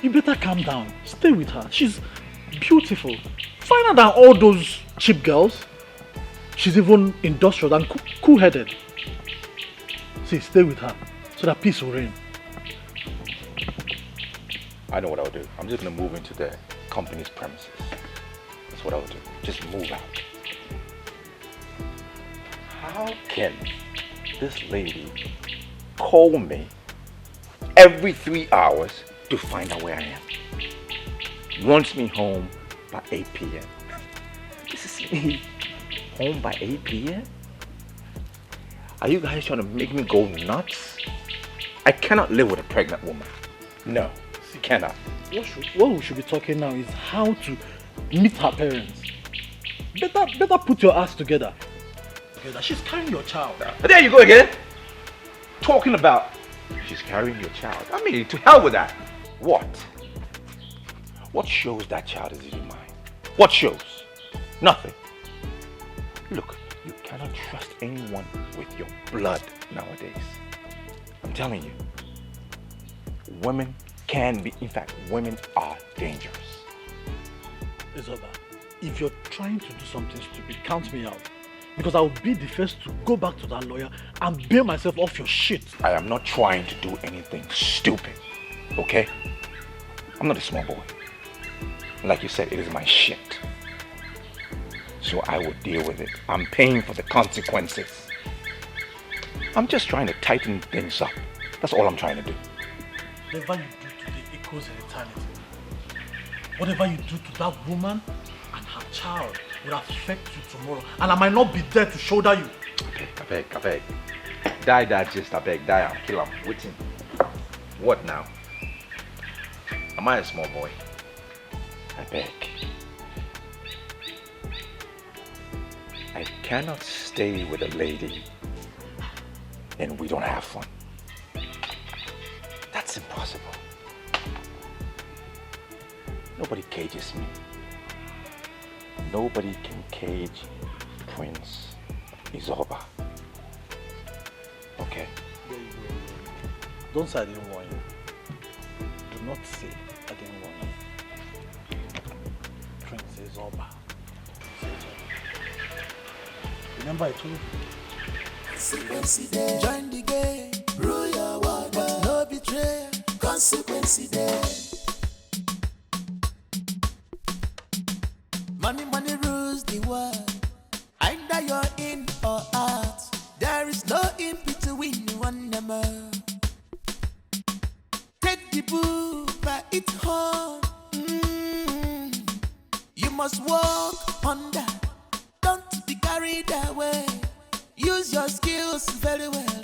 S15: You better calm down. Stay with her. She's beautiful. Finer than all those cheap girls. She's even industrial and cool-headed. See, stay with her so that peace will reign.
S11: I know what I'll do. I'm just gonna move into the company's premises. That's what I'll do. Just move out. How can this lady call me every 3 hours to find out where I am? Wants me home by 8 p.m. This is me home by 8 p.m.? Are you guys trying to make me go nuts? I cannot live with a pregnant woman. No, cannot.
S15: What we should be talking now is how to meet her parents. Better put your ass together. She's carrying your child.
S11: There you go again. Talking about she's carrying your child. I mean, to hell with that. What? What shows that child is even mine? What shows? Nothing. Look, you cannot trust anyone with your blood nowadays. I'm telling you. Women can be, in fact, women are dangerous.
S15: Isoba, if you're trying to do something stupid, count me out. Because I will be the first to go back to that lawyer and bail myself off your shit.
S11: I am not trying to do anything stupid, okay? I'm not a small boy. Like you said, it is my shit. So I will deal with it. I'm paying for the consequences. I'm just trying to tighten things up. That's all I'm trying to do.
S15: Whatever you do today echoes in eternity. Whatever you do to that woman and her child will affect you tomorrow. And I might not be there to shoulder you.
S11: I beg. Die, just, I beg, die, I'll kill him. Waiting. What now? Am I a small boy? I beg. I cannot stay with a lady and we don't have fun. That's impossible. Nobody cages me. Nobody can cage Prince Isoba. Okay?
S15: Don't say I didn't warn you. Do not say I didn't warn you. Prince Isoba. Remember I told you?
S7: Join the game, rule your world, but no betray. Consequence there. Money rules the world. Either you're in or out. There is no in between one number. Take the bull by its horn. You must walk under. Don't be carried away. Use your skills very well.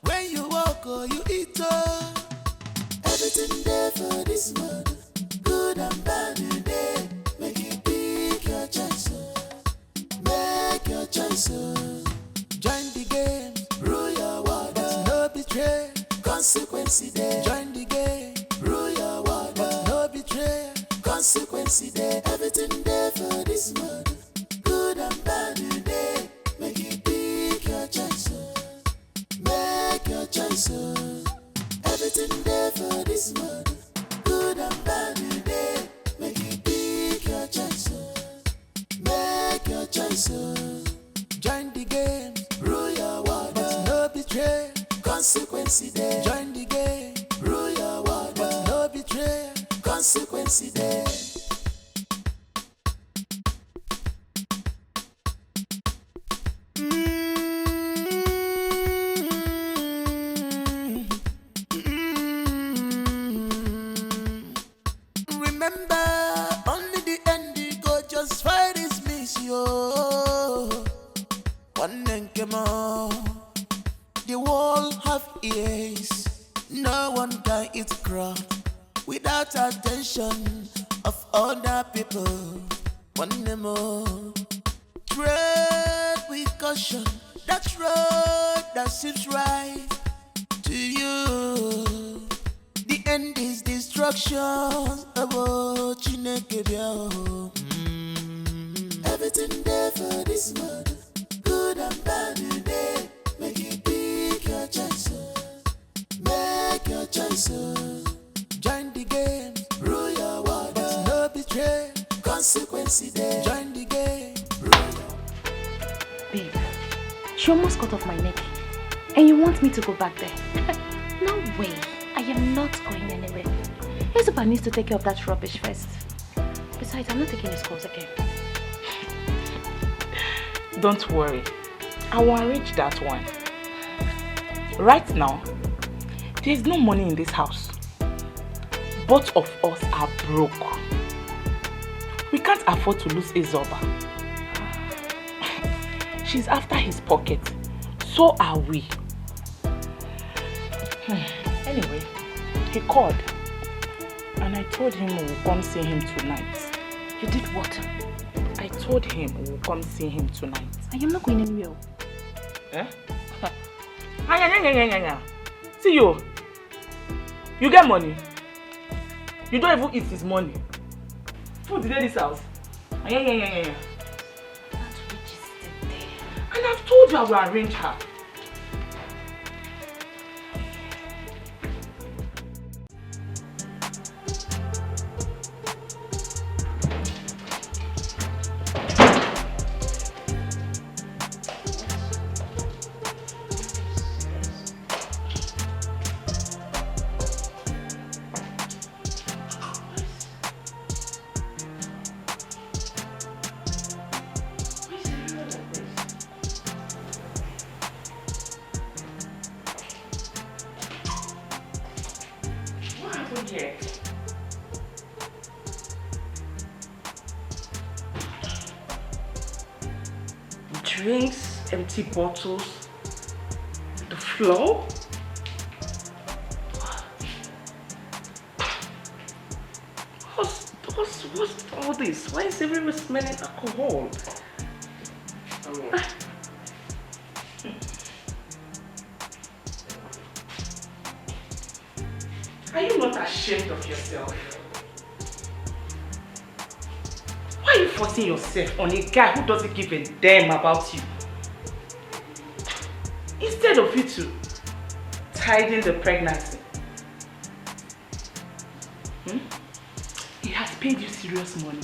S7: When you walk or you eat everything there for this world. Good and bad today. Make you pick your choice. Make your choice. Join the game. Rule your world. But no betray. Consequence there. Join the game. Rule your world. But no betray. Consequence there. Everything there for this world. Good and bad today. Make you pick your choice. Make your choice. Everything there for this world. Good and bad today. Make you pick your choice. Make your choice. Join the game. Rule your world. But no betray. Consequence there. Join the game. Rule your world. But no betray. Consequence there. Remember, only the end you go just fight is miss you. other people want them more. Tread with caution, that road that seems right to you. The end is destruction. Everything there for this world, good and bad today. Make you pick your choice. Make your choice. Join the game, rule your world, but no betray. Consequences there. Join the game,
S16: Babe, she almost cut off my neck. And you want me to go back there? No way. I am not going anywhere. Isabel needs to take care of that rubbish first. Besides, I'm not taking his calls again.
S4: Don't worry. I will arrange that one. Right now, there is no money in this house. Both of us are broke. We can't afford to lose Isoba. She's after his pocket. So are we. Anyway, he called. And I told him we will come see him tonight.
S16: You did what?
S4: I told him we will come see him tonight.
S16: I am not going anywhere.
S4: Eh? See you. You get money. You don't even eat his money. Food in this house.
S16: That witch is there.
S4: And I've told you I will arrange her. Drinks, empty bottles, the floor. What's all this? Why is everyone smelling alcohol? Are you not ashamed of yourself? Why are you forcing yourself on a guy who doesn't give a damn about you? Instead of you to tidying the pregnancy. He has paid you serious money,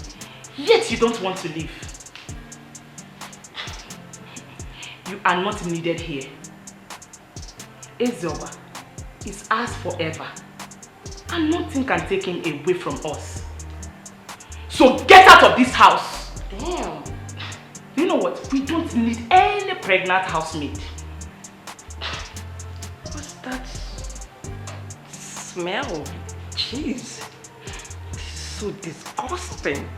S4: yet you don't want to leave. You are not needed here. Ezoba is ours forever, and nothing can take him away from us. So get out of this house! Damn. You know what? We don't need any pregnant housemaid. What's that smell? Jeez. This is so disgusting.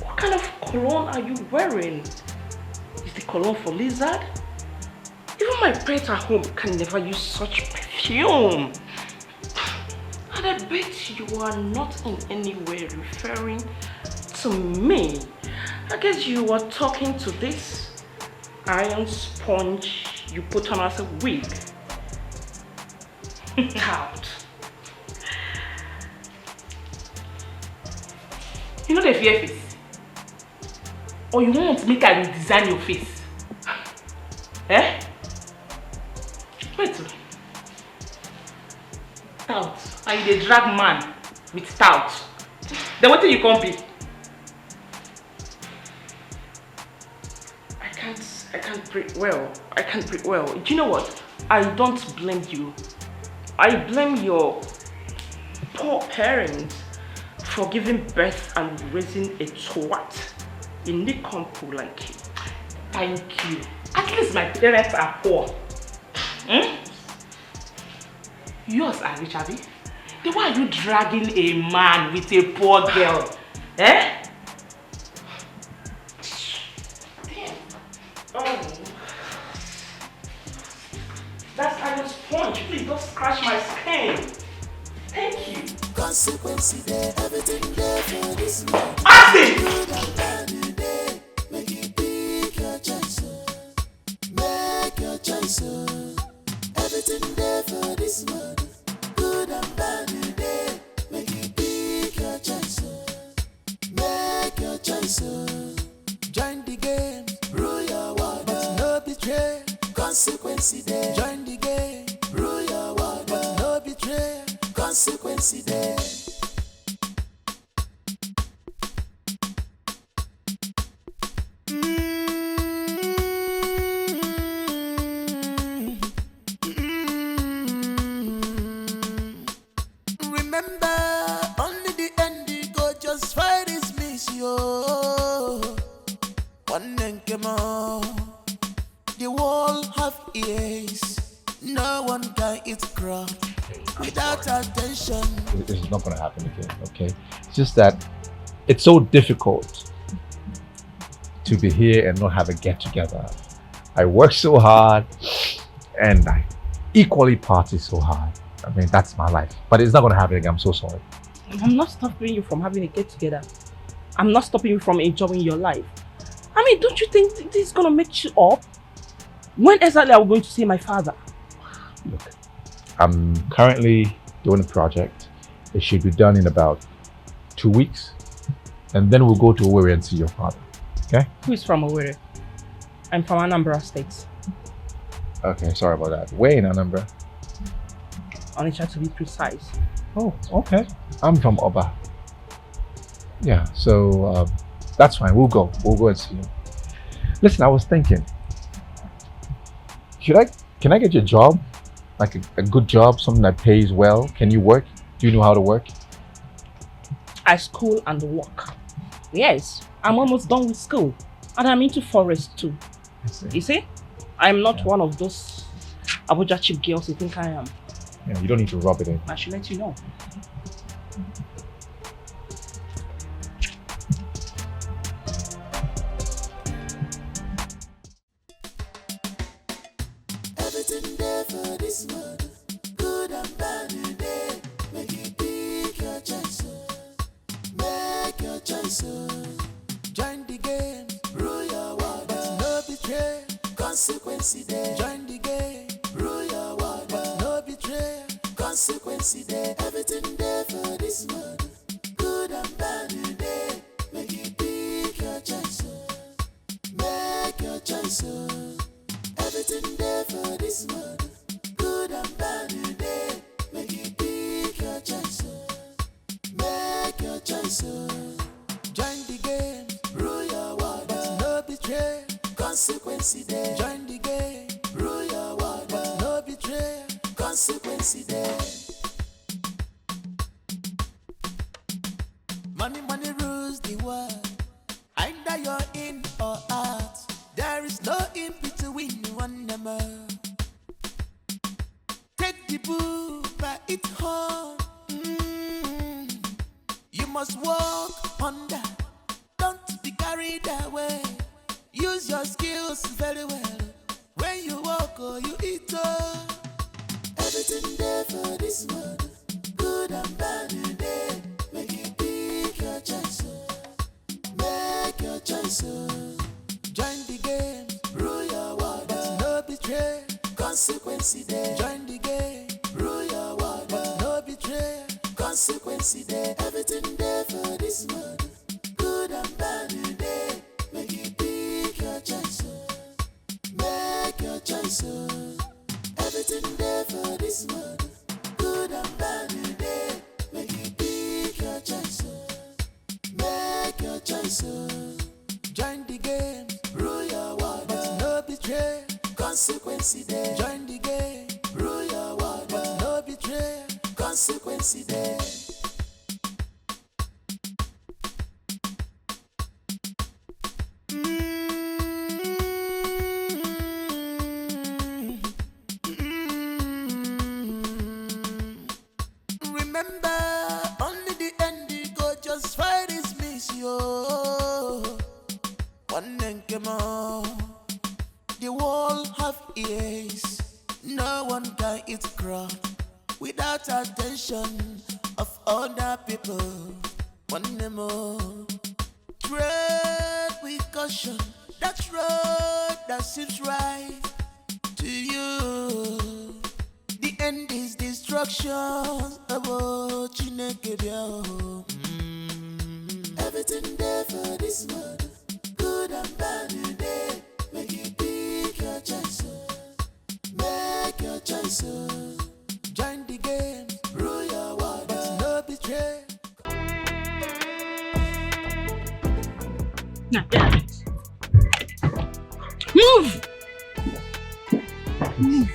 S4: What kind of cologne are you wearing? Is the cologne for lizard? Even my pets at home can never use such perfume. And I bet you are not in any way referring to me. I guess you were talking to this iron sponge you put on as a wig. Out. You know the fear face? Or you want to make I redesign your face? Eh? Wait. Tout. And you dey drag man with tout. Then what do you come be? I can't breathe well. I can't breathe well. Do you know what? I don't blame you. I blame your poor parents for giving birth and raising a twat in the country like you. Thank you. At least my parents are poor. Yours are rich, Abby. Then why are you dragging a man with a poor girl? Eh? Damn. Oh. That's iron sponge. Please don't scratch my skin. Thank you.
S7: Consequences there, everything there for this world.
S1: Ask him!
S7: Good and bad today. Make it pick your choice. Make your choice. Everything there for this world. Good and bad today. Make it pick your choice. Make your choice. Join the game. Rule your world. But no betray. Consequence there. Join the game. Rule your world. But no betray. Consequence there. Remember, only the end you go just fight is miss yo. One name came on. The wall have ears. No one can eat crop without attention.
S11: This is not going to happen again, okay? It's just that it's so difficult to be here and not have a get together. I work so hard and I equally party so hard. I mean, that's my life. But it's not going to happen again. I'm so sorry.
S5: I'm not stopping you from having a get together. I'm not stopping you from enjoying your life. I mean, don't you think this is going to make you up? When exactly are we going to see my father?
S11: Look, I'm currently doing a project. It should be done in about 2 weeks. And then we'll go to Owerri and see your father. Okay?
S5: Who is from Owerri? I'm from Anambra State.
S11: Okay, sorry about that. Where in Anambra?
S5: Onitsha to be precise.
S11: Oh, okay. I'm from Oba. Yeah, so that's fine. We'll go and see him. Listen, I was thinking, can I get you a job? Like a good job, something that pays well? Can you work? Do you know how to work?
S5: I school and work. Yes, I'm almost done with school. And I'm into forest too. You see? I'm not one of those Abuja cheap girls you think I am.
S11: Yeah, you don't need to rub it in.
S5: I should let you know.
S7: Everything there for this world. Good and bad today. Make it pick your choice. Make your choice. Join the game. Rule your world. But no betray. Consequence there. Join the game. Rule your world. But no betray. Consequence there. Everything there for this world. Good and bad today. Make it pick your choice. Make your choice. Everything there for this world. Good and bad today. Make it pick your choice. Make your choice. Join the game. Rule your world. But no betray. Consequence there. Join the game. Rule your world. But no betray. Consequence there. Money, money rules the world. Either you're in or out. There is no in between one number. Take the book by its horn. You must walk on that. Don't be carried away. Use your skills very well. When you walk or you eat everything there for this world. Good and bad today. Make it pick your choice. Make your choice. Join the game. Rule your world. But no betray. Consequence there. Join the game. Rule your world. But no betray. Consequence there. Everything there for this world. Good and bad today. Make it pick your choice. Make your choice. Everything there for this world. Good and bad today. Make it pick your choice. Make your choice. Join the game. Rule your world. But no betray. Consequence there. Join the game. Rule your world. But no betray. Consequence there. Remember, only the end you go just fight is miss yo. One name came on. The wall have ears. No one can eat crop without attention of other people. one more. Tread with caution, that road that seems right to you. The end is destruction. Everything there for this world, good and bad today. Make you pick your choice, make your choice. Join the game, rule your world, no betray.
S5: Now, get it. Move! Move!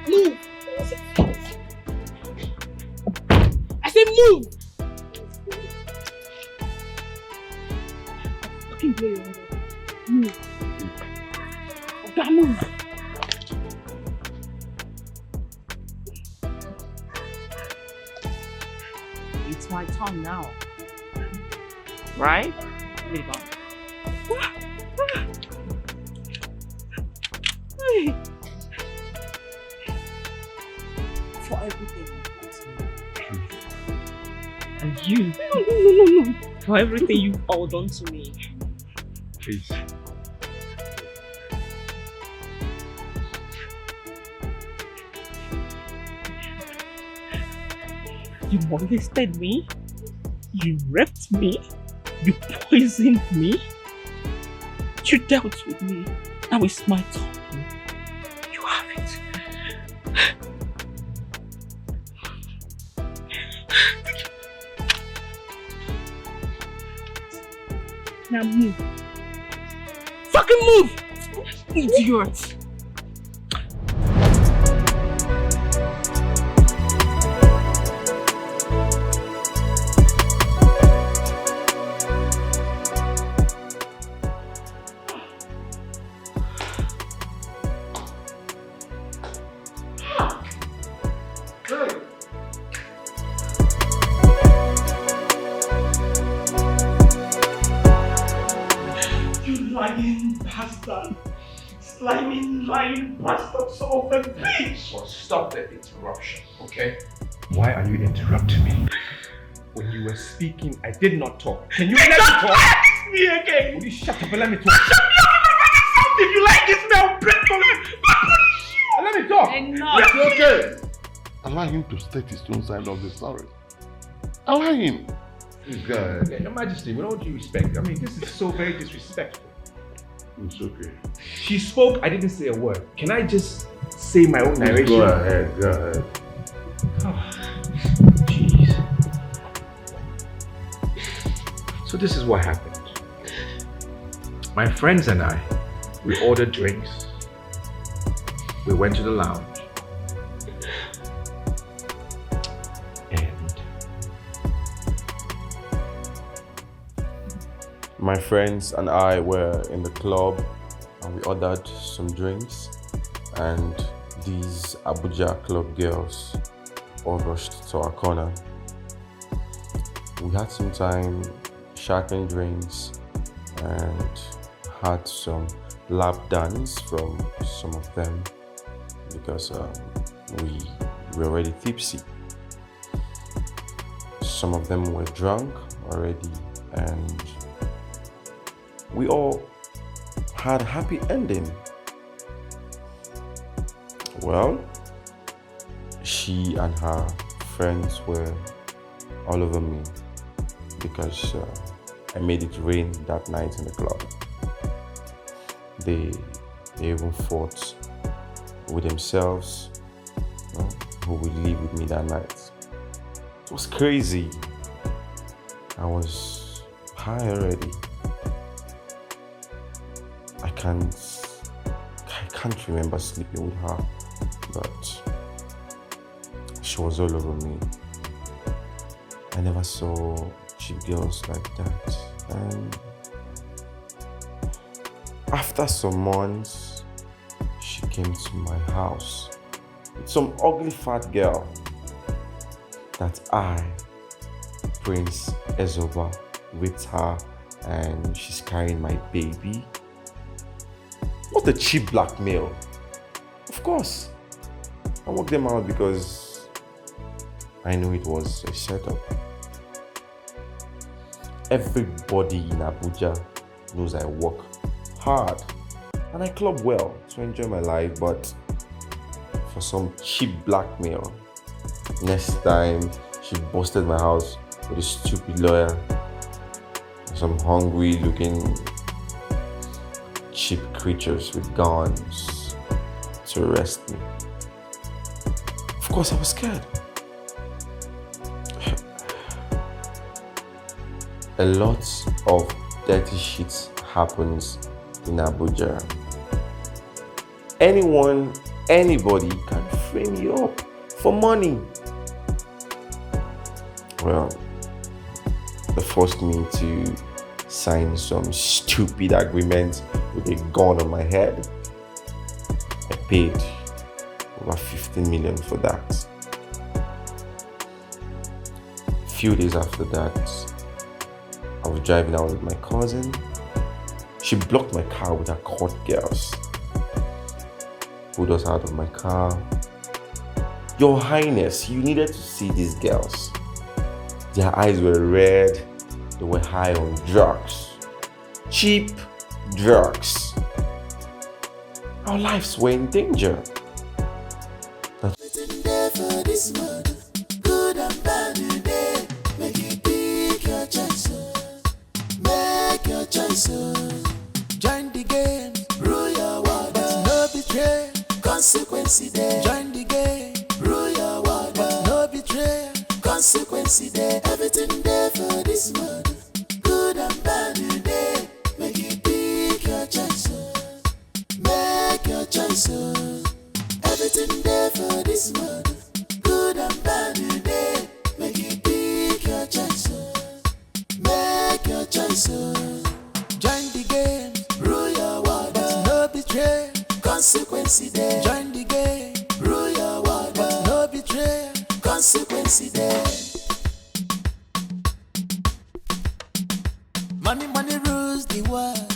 S5: Move! I said move! Fucking play your move. Okay, move. It's my turn now. Right? Leave on. For everything and you. No. For everything you've all done to me.
S11: Please.
S5: You molested me. You raped me. You poisoned me. You dealt with me. Now it's my turn. You have it. Now move. Fucking move! Idiot!
S1: Lying bastard son of a bitch!
S11: Well, stop the interruption, okay? Why are you interrupting me? When you were speaking, I did not talk. Can you let me talk?
S1: Ask me again!
S11: Will you shut up and let me talk?
S1: Shut me up and make it sound if you like this now, break for me!
S11: Let me talk!
S6: It's okay! Allow him to state his own side of the story. Allow him.
S11: God, Your Majesty, with all due respect, I mean, this is so very disrespectful.
S6: It's okay.
S11: She spoke, I didn't say a word. Can I just say my own narration?
S6: Go ahead.
S11: Oh, jeez. So this is what happened. My friends and I, we ordered drinks. We went to the lounge.
S17: My friends and I were in the club and we ordered some drinks, and these Abuja club girls all rushed to our corner. We had some time shacking drinks and had some lap dance from some of them because we were already tipsy. Some of them were drunk already, and we all had a happy ending. Well, she and her friends were all over me because I made it rain that night in the club. They even fought with themselves, who would live with me that night. It was crazy. I was high already. I can't remember sleeping with her, but she was all over me. I never saw cheap girls like that. And after some months, she came to my house with some ugly fat girl that I, Prince Ezoba, raped her, and she's carrying my baby. What a cheap blackmail. Of course, I worked them out because I knew it was a setup. Everybody in Abuja knows I work hard and I club well to enjoy my life, but for some cheap blackmail, next time she busted my house with a stupid lawyer, some hungry looking cheap creatures with guns to arrest me. Of course I was scared. A lot of dirty shit happens in Abuja. Anybody can frame you up for money. Well, they forced me to sign some stupid agreement with a gun on my head. I paid over 15 million for that. A few days after that, I was driving out with my cousin. She blocked my car with her court girls. Pulled us out of my car. Your Highness, you needed to see these girls. Their eyes were red. They were high on drugs. Cheap drugs. Our lives were in danger.
S7: Good and bad today. Make it pick your choice. Make your choice. Join the game. Rule your world. But no betray. Consequence there. Join the game. Rule your world. But no betray. Consequence there. Everything there for this world. Good and bad today. Make it pick your choice. Make your choice. Everything there for this world. Good and bad today. Make it pick your choice. Make your choice. Join the game. Rule your world. But no betray. Consequence there. Join the game. Rule your world. But no betray. Consequence there. Money rules the world.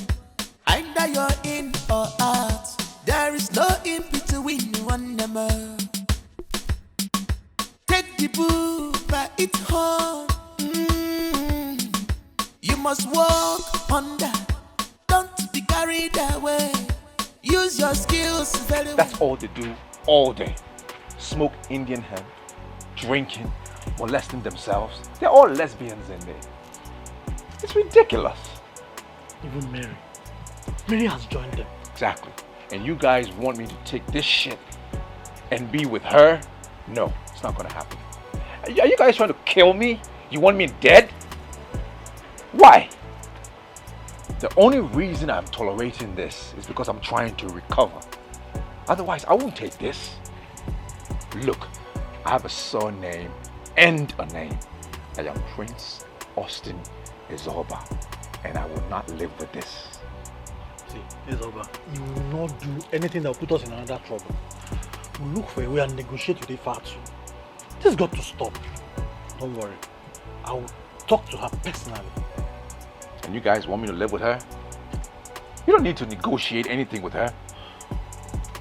S7: Either you're in or out. There is no in between one number. Take the bull by its horn. You must walk under. Don't be carried away. Use your skills very well.
S11: That's all they do all day. Smoke Indian hemp, drinking, molesting themselves. They're all lesbians in there. It's ridiculous.
S15: Even Mary has joined them.
S11: Exactly. And you guys want me to take this shit and be with her? No, it's not gonna happen. Are you guys trying to kill me? You want me dead? Why? The only reason I'm tolerating this is because I'm trying to recover. Otherwise, I won't take this. Look, I have a surname and a name. I am Prince Austin Izoba, and I will not live with this.
S15: See, Izoba, you will not do anything that will put us in another trouble. We'll look for a way and negotiate with Ifatu. This has got to stop. Don't worry. I will talk to her personally.
S11: And you guys want me to live with her? You don't need to negotiate anything with her.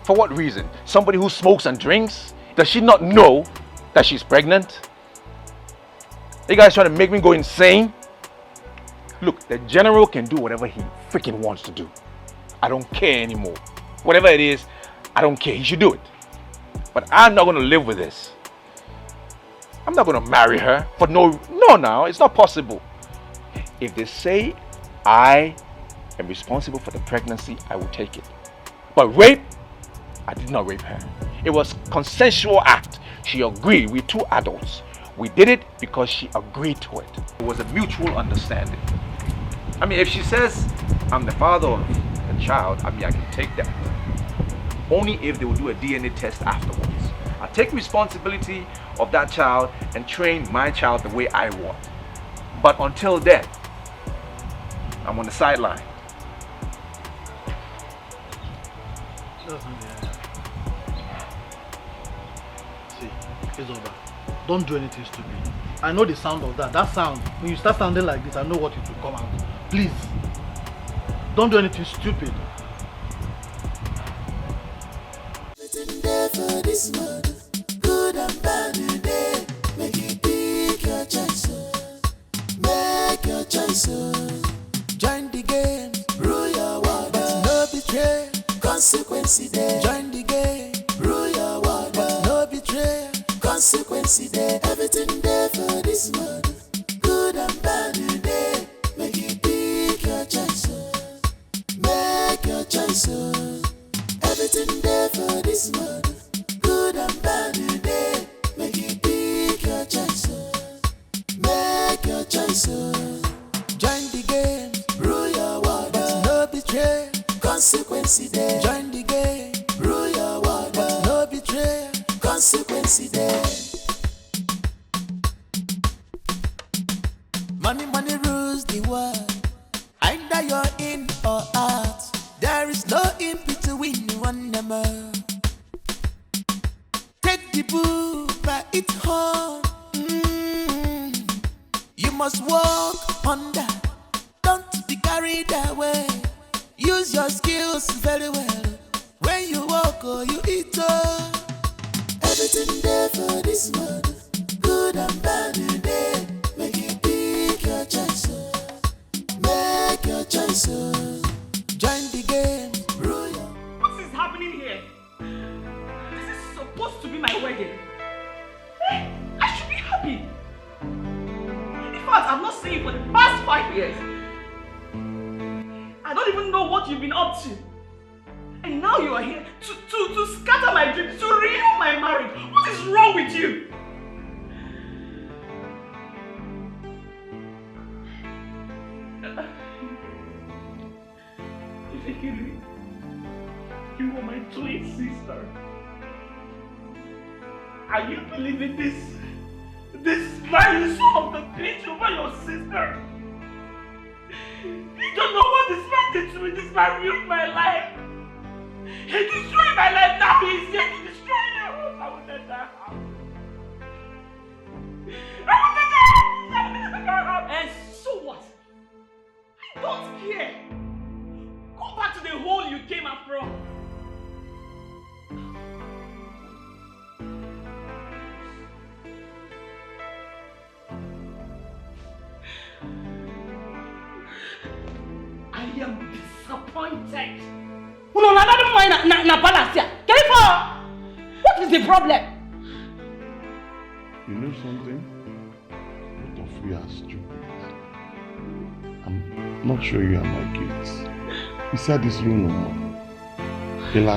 S11: For what reason? Somebody who smokes and drinks? Does she not know that she's pregnant? Are you guys trying to make me go insane? Look, the general can do whatever he freaking wants to do. I don't care anymore. Whatever it is, I don't care. He should do it. But I'm not going to live with this. I'm not going to marry her for no, it's not possible. If they say I am responsible for the pregnancy, I will take it. But rape, I did not rape her. It was a consensual act. She agreed. We're two adults. We did it because she agreed to it. It was a mutual understanding. I mean, if she says I'm the father of the child, I mean, I can take that. Only if they will do a DNA test afterwards. I take responsibility of that child and train my child the way I want. But until then, I'm on the sideline.
S15: See, it's over. Don't do anything stupid. I know the sound of that. That sound, when you start sounding like this, I know what it will come out. Please, don't do anything stupid.
S7: There for this world, good and bad today. Make choice, join the game, rule your world, but no betray, consequence there. Join the game, rule your world, but no betray, consequence there. Everything there for this world, good and bad today. Make you pick your choice, make your choice. Everything there for this world, good and bad today. Make you pick your choice, make your choice. Join the game, rule your world, but no betray, consequence there. Join the game, rule your world, but no betray, consequence there. Money, money rules the world. Either you're in or out. There is no in between one number. Take the bull by its horn. You must walk under. Don't be carried away. Use your skills very well. When you walk or you eat, everything there for this world, good and bad today. Make you pick your choice, make your choice. Join the game, rule your.
S5: What is happening here? This is supposed to be my wedding. I should be happy. In fact, I've not seen you for the past 5 years. I don't even know what you've been up to. And now you are here to scatter my dreams, to ruin my marriage. What is wrong with you? Vicker, you are my twin sister. Are you believing this? This smiling son of the bitch over your sister? You don't know what this man did to me. This man ruined my life. He destroyed my life. Now he is here to destroy yours. I will let that happen. I will let that happen. And so what? I don't care. Go back to the hole you came up from. I am disappointed.
S9: No, I don't mind na balance here. What is the problem?
S6: You know something? Both of you are stupid. I'm not sure you are my kids. Inside this room no more.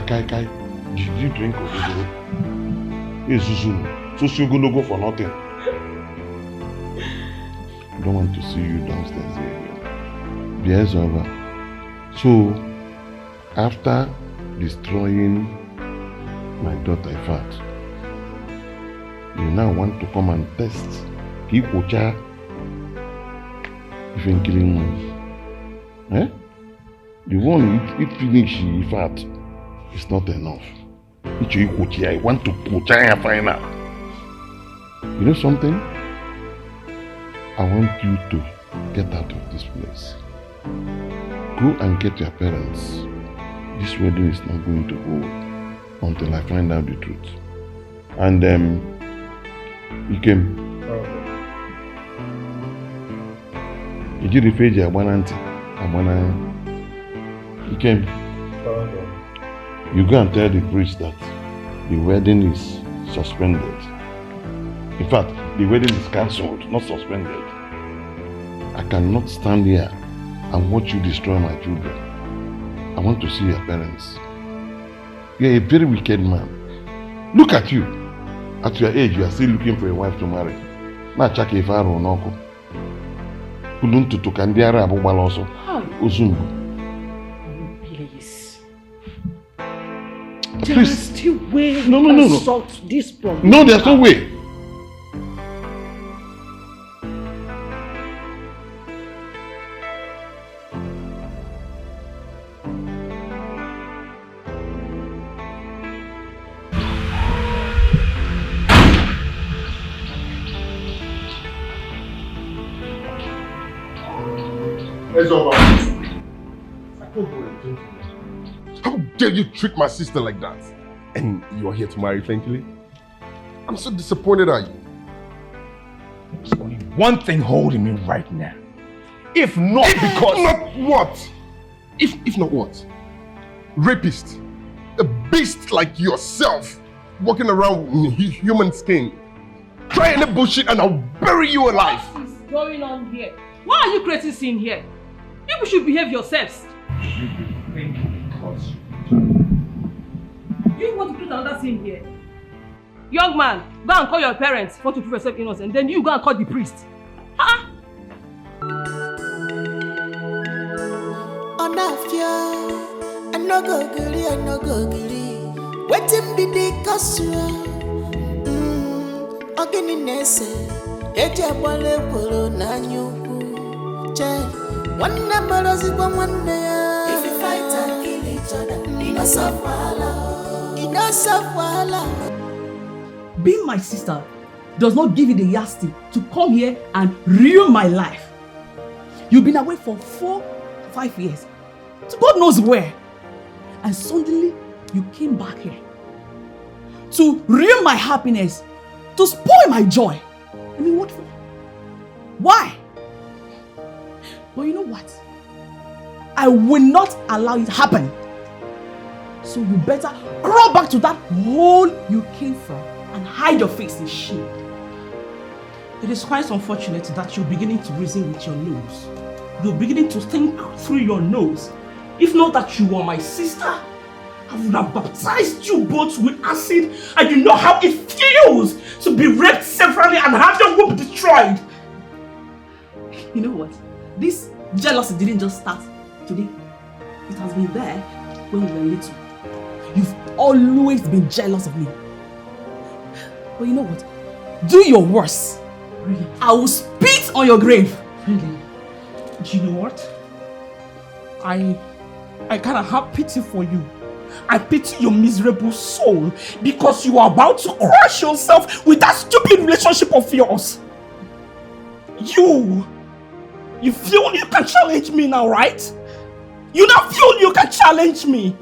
S6: Kai, did you drink Ogogoro? Yes, Susu. So you're gonna go for nothing. I don't want to see you downstairs here. The year's over. So, after destroying my daughter Ifat, you now want to come and test Kikocha even killing me. Eh? The one it finish Ifat is not enough. I want to Kocha and find out. You know something? I want you to get out of this place. Go and get your parents. This wedding is not going to hold until I find out the truth. And you came. You did the page you came. You go and tell the priest that the wedding is suspended. In fact, the wedding is cancelled, not suspended. I cannot stand here and watch you destroy my children. I want to see your parents. You're a very wicked man. Look at you. At your age, you are still looking for a wife to marry. Na chaka ifaro noko. Kuluntu to kandiara abubala also. Uzumbu.
S5: Please.
S6: Please.
S5: There is still way
S6: No.
S5: solve this problem.
S6: No, there's no way.
S8: It's over. I can't go and drink. How dare you treat my sister like that? And you are here to marry thankfully? I'm so disappointed at you.
S11: There's only one thing holding me right now. If not because...
S8: Not what? If not what? Rapist. A beast like yourself. Walking around in human skin. Try any bullshit and I'll bury you alive.
S5: What is going on here? Why are you creating scene here? People should behave yourselves. You want to create another scene here? Young man, go and call your parents for to prove yourself innocent. Then you go and call the priest. Huh?
S7: I no go gree, I no go gree. Wetin be the cause? Ogini nese, eji agbale kworo na nyukwu. Che, wanna morozi kwa wanna ya. If you fight and kill each other, enough wahala, enough wahala.
S5: Being my sister does not give you the yardstick to come here and ruin my life. You've been away for 4-5 years, to God knows where, and suddenly you came back here to ruin my happiness, to spoil my joy. I mean, what for? Why? But you know what? I will not allow it to happen. So you better crawl back to that hole you came from and hide your face in shame. It is quite unfortunate that you're beginning to reason with your nose. You're beginning to think through your nose. If not that you are my sister, I would have baptized you both with acid, and you know how it feels to be raped severally and have your womb destroyed. You know what? This jealousy didn't just start today. It has been there when we were little. You've always been jealous of me. But you know what? Do your worst. Really? I will spit on your grave.
S1: Really? Do you know what? I kind of have pity for you. I pity your miserable soul because you are about to crush yourself with that stupid relationship of yours. You feel you can challenge me now, right? You now feel you can challenge me.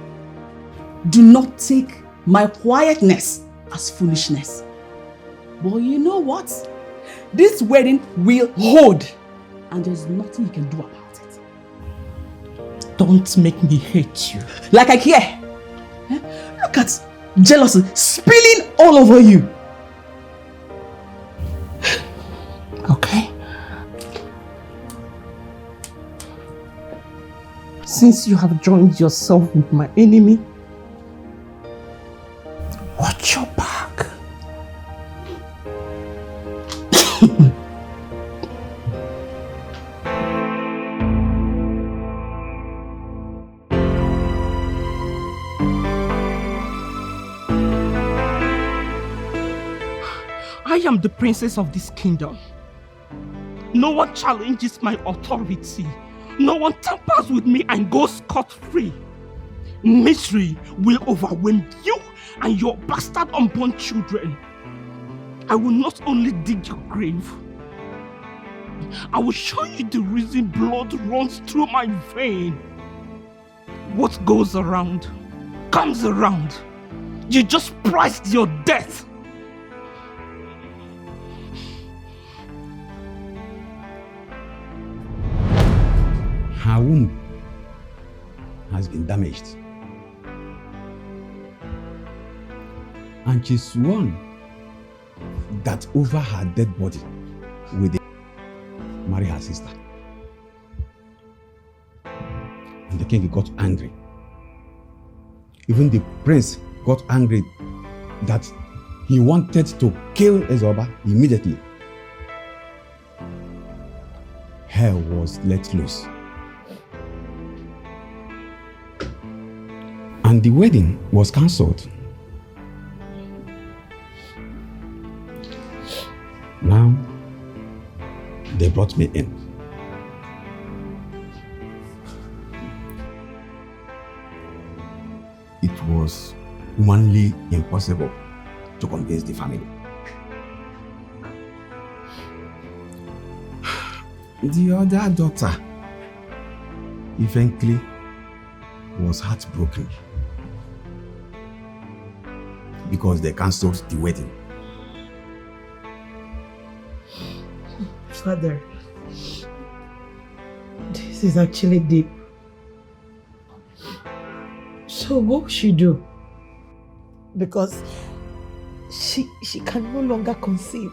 S5: Do not take my quietness as foolishness. But you know what? This wedding will hold, and there's nothing you can do about it.
S1: Don't make me hate you.
S5: Like I care. Look at jealousy spilling all over you.
S1: Okay. Since you have joined yourself with my enemy, watch your back. I am the princess of this kingdom. No one challenges my authority. No one tampers with me and goes scot-free. Misery will overwhelm you and your bastard unborn children. I will not only dig your grave, I will show you the reason blood runs through my vein. What goes around comes around. You just priced your death.
S3: Her womb has been damaged. And she sworn that over her dead body will marry her sister. And the king got angry. Even the prince got angry that he wanted to kill Ezoba immediately. Hell was let loose. And the wedding was cancelled. Now, they brought me in. It was humanly impossible to convince the family. The other daughter eventually was heartbroken because they cancelled the wedding.
S1: Father,
S4: This is actually deep. So what will she do? Because she can no longer conceive.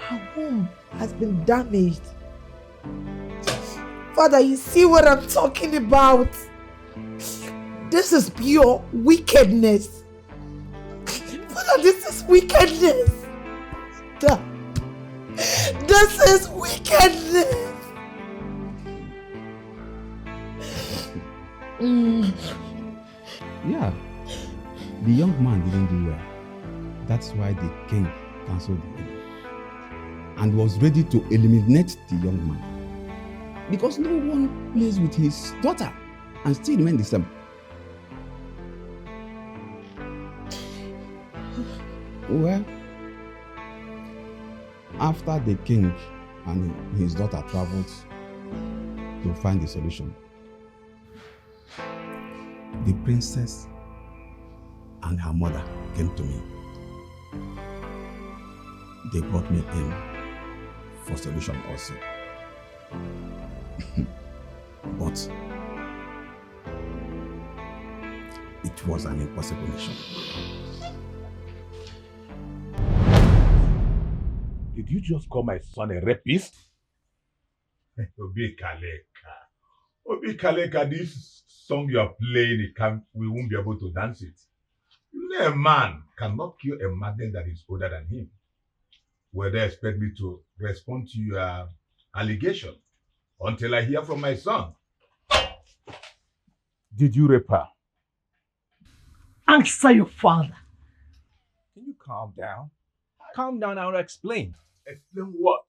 S4: Her womb has been damaged. Father, you see what I'm talking about? This is pure wickedness. Father, this is wickedness. This is wickedness.
S3: Yeah, the young man didn't do well. That's why the king cancelled the wedding and was ready to eliminate the young man. Because no one plays with his daughter and still remain the same. Well, after the king and his daughter traveled to find the solution, the princess and her mother came to me. They brought me in for solution also. But it was an impossible mission.
S11: Did you just call my son a rapist? Obi Kaleka, this song you are playing, we won't be able to dance it. You know, a man cannot kill a magnet that is older than him. Will they expect me to respond to your allegation until I hear from my son? Did you rape her?
S5: Answer your father.
S11: Can you calm down? Calm down, I will explain. Explain what?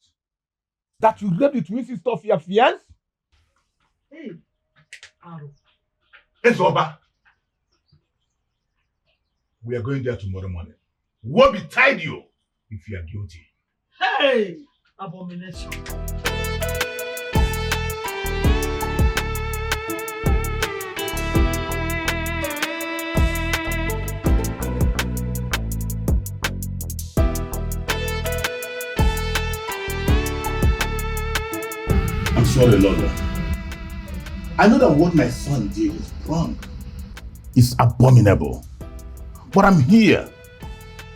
S11: That you raped the twin sister of your fiancé?
S5: Hey, Aro.
S11: Ezoba. We are going there tomorrow morning. We'll be tied you if you are guilty.
S5: Hey, abomination.
S18: I'm sorry, Lord. I know that what my son did is wrong. It's abominable. But I'm here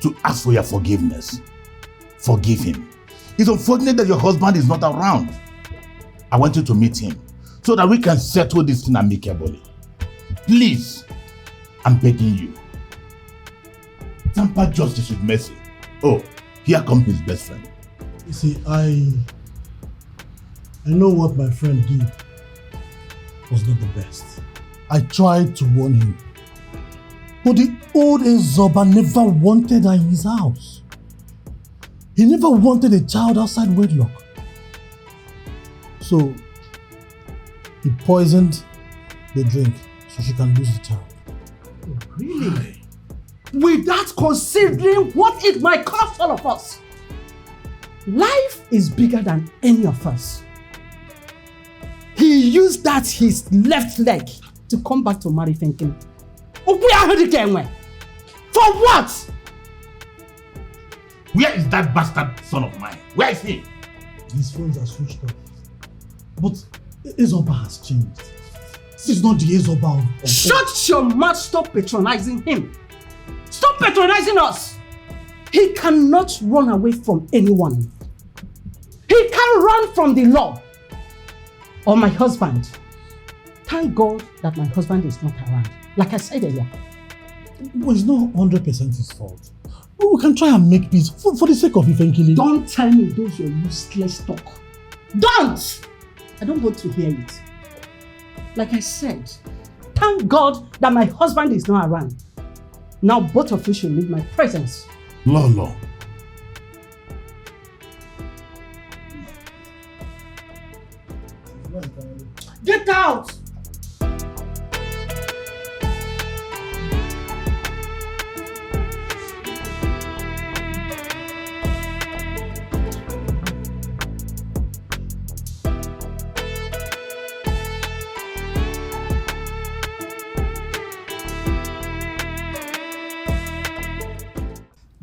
S18: to ask for your forgiveness. Forgive him. It's unfortunate that your husband is not around. I want you to meet him so that we can settle this thing amicably. Please, I'm begging you. Tamper justice with mercy. Oh, here comes his best friend.
S19: You see, I know what my friend did was not the best. I tried to warn him. But the old Ezoba never wanted her in his house. He never wanted a child outside wedlock. So, he poisoned the drink so she can lose the child.
S5: Oh, really? Without considering what it might cost all of us. Life is bigger than any of us. He used that his left leg to come back to marry thinking, for what?
S18: Where is that bastard son of mine? Where is he?
S19: His phones are switched off. But Ezoba has changed. This is not the Ezoba of
S5: Shut your mouth, stop patronizing him. Stop patronizing us. He cannot run away from anyone. He can't run from the law. Or my husband. Thank God that my husband is not around. Like I said earlier.
S19: Well, it's not 100% his fault. But we can try and make peace for the sake of Ifenkili.
S5: Don't tell me those your useless talk. Don't! I don't want to hear it. Like I said, thank God that my husband is not around. Now both of you should leave my presence.
S18: Lolo.
S5: Get out!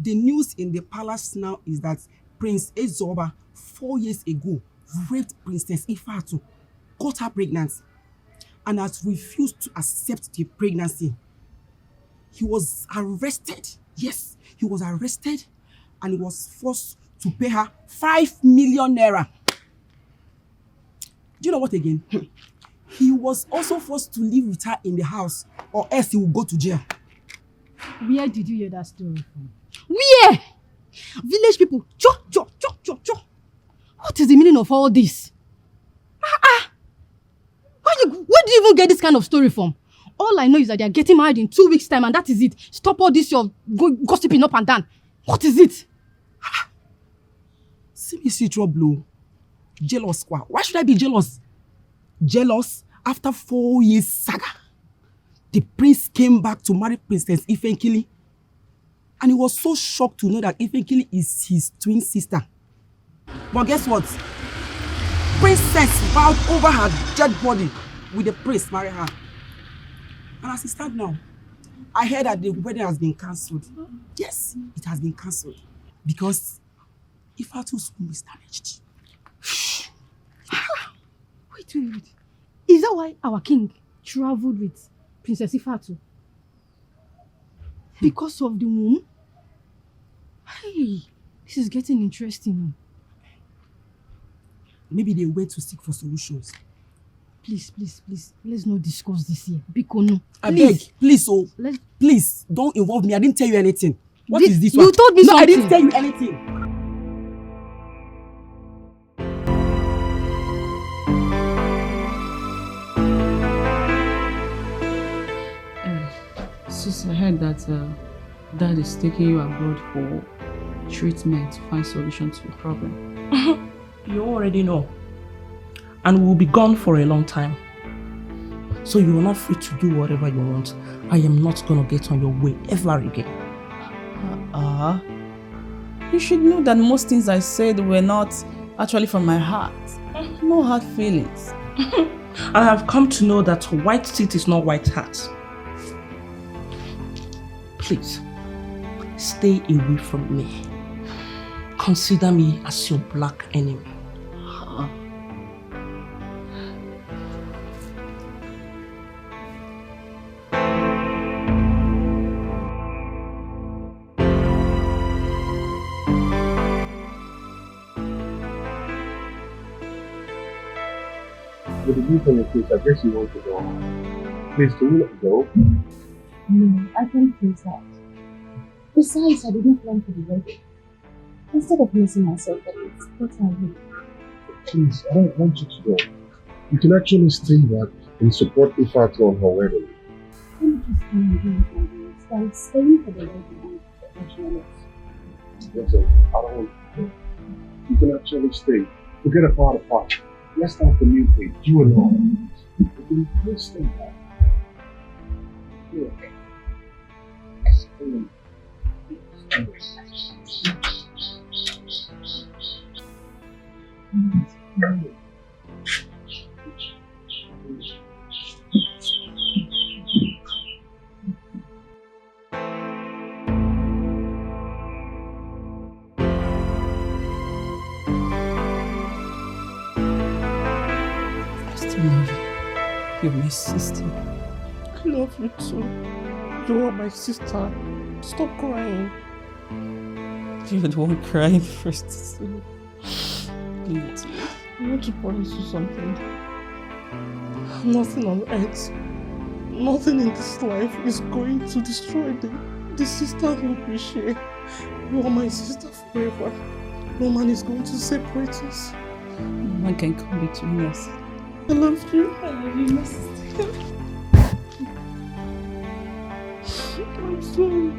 S20: The news in the palace now is that Prince Ezoba 4 years ago raped Princess Ifatu, got her pregnant, and has refused to accept the pregnancy. He was arrested. Yes, he was arrested and he was forced to pay her 5 million naira. Do you know what again? He was also forced to live with her in the house or else he will go to jail.
S21: Where did you hear that story from? Where? Village people. Cho. What is the meaning of all this? Where do you even get this kind of story from? All I know is that they are getting married in 2 weeks' time and that is it. Stop all this your gossiping up and down. What is it?
S20: See me see trouble. Jealous, quoi. Why should I be jealous? Jealous after 4 years saga. The prince came back to marry Princess Ifenkili. And he was so shocked to know that Ifenkili is his twin sister. But guess what? Princess vowed over her dead body with the prince marry her. And as it stands now, I heard that the wedding has been cancelled. Yes, it has been cancelled. Because Ifatu's womb is damaged.
S21: Wait. Is that why our king traveled with Princess Ifatu? Because of the womb? Hey, this is getting interesting.
S20: Maybe they went to seek for solutions.
S21: Please. Let's not discuss this here. Bikono.
S20: I beg, please, don't involve me. I didn't tell you anything. What is this
S21: one? You told me something.
S20: I didn't tell you anything.
S9: Sis, I heard that Dad is taking you abroad for treatment to find solution to the problem.
S1: You already know. And we'll be gone for a long time. So you are not free to do whatever you want. I am not gonna get on your way ever again.
S22: You should know that most things I said were not actually from my heart. No hard feelings.
S1: I have come to know that white teeth is not white heart. Please, stay away from me. Consider me as your black enemy.
S8: With the youth on your face, I guess you want to go home. Please, can you not go?
S16: No, I can't face that. Besides, I didn't plan for the wedding. Instead of missing myself, what I will.
S8: Please, I don't want you to go. You can actually stay back and support Ifatu on her wedding.
S16: Let me just go and do what I do. Instead, staying for the wedding and professional.
S8: Listen, I don't want you to go. You can actually stay. Forget about the party. Let's start the new page, you and I. You can stay back. Yeah.
S1: I still love you. You're my sister. I love you too. You are my sister. Stop crying. You're the one crying first. Please. I want to promise you something. Nothing on earth, nothing in this life is going to destroy the sisterhood we share. You are my sister forever. No man is going to separate us.
S9: No one can come between us.
S1: I love you.
S9: I love you, my sister.
S1: I'm sorry.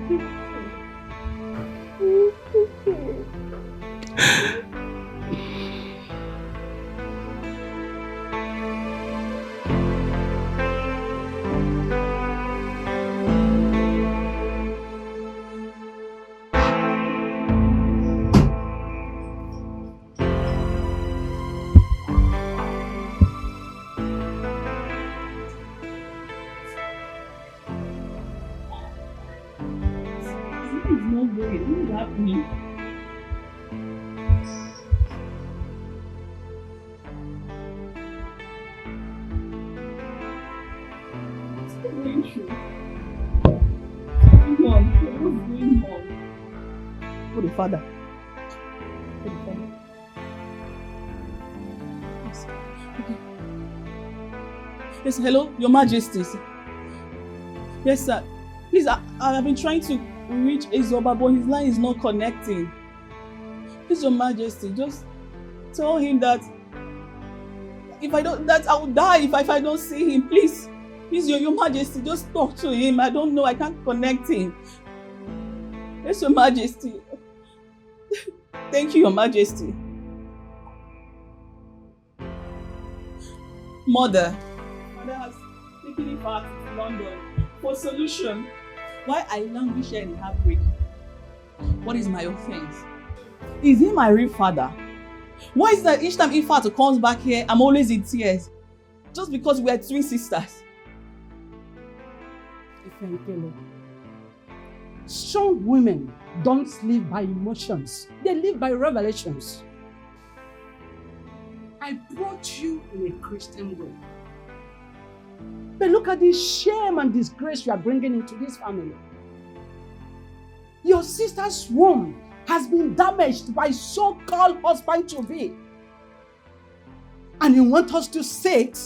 S22: going through? What's going on? For the father. For the father. Yes. Okay. Yes, hello, Your Majesty. Yes, sir. Please, I have been trying to reach Ezoba, but his line is not connecting. Please, Your Majesty, just tell him that I will die if I don't see him. Please, Your Majesty, just talk to him. I don't know, I can't connect him. Yes, Your Majesty. Thank you, Your Majesty. Mother has taken him back to London for solution. Why I languish in heartbreak? What is my offense? Is he my real father? Why is it that each time Ifat comes back here, I'm always in tears? Just because we are twin sisters.
S2: Strong women don't live by emotions. They live by revelations. I brought you in a Christian way. But look at the shame and disgrace you are bringing into this family. Your sister's womb has been damaged by so-called husband-to-be. And you want us to sit,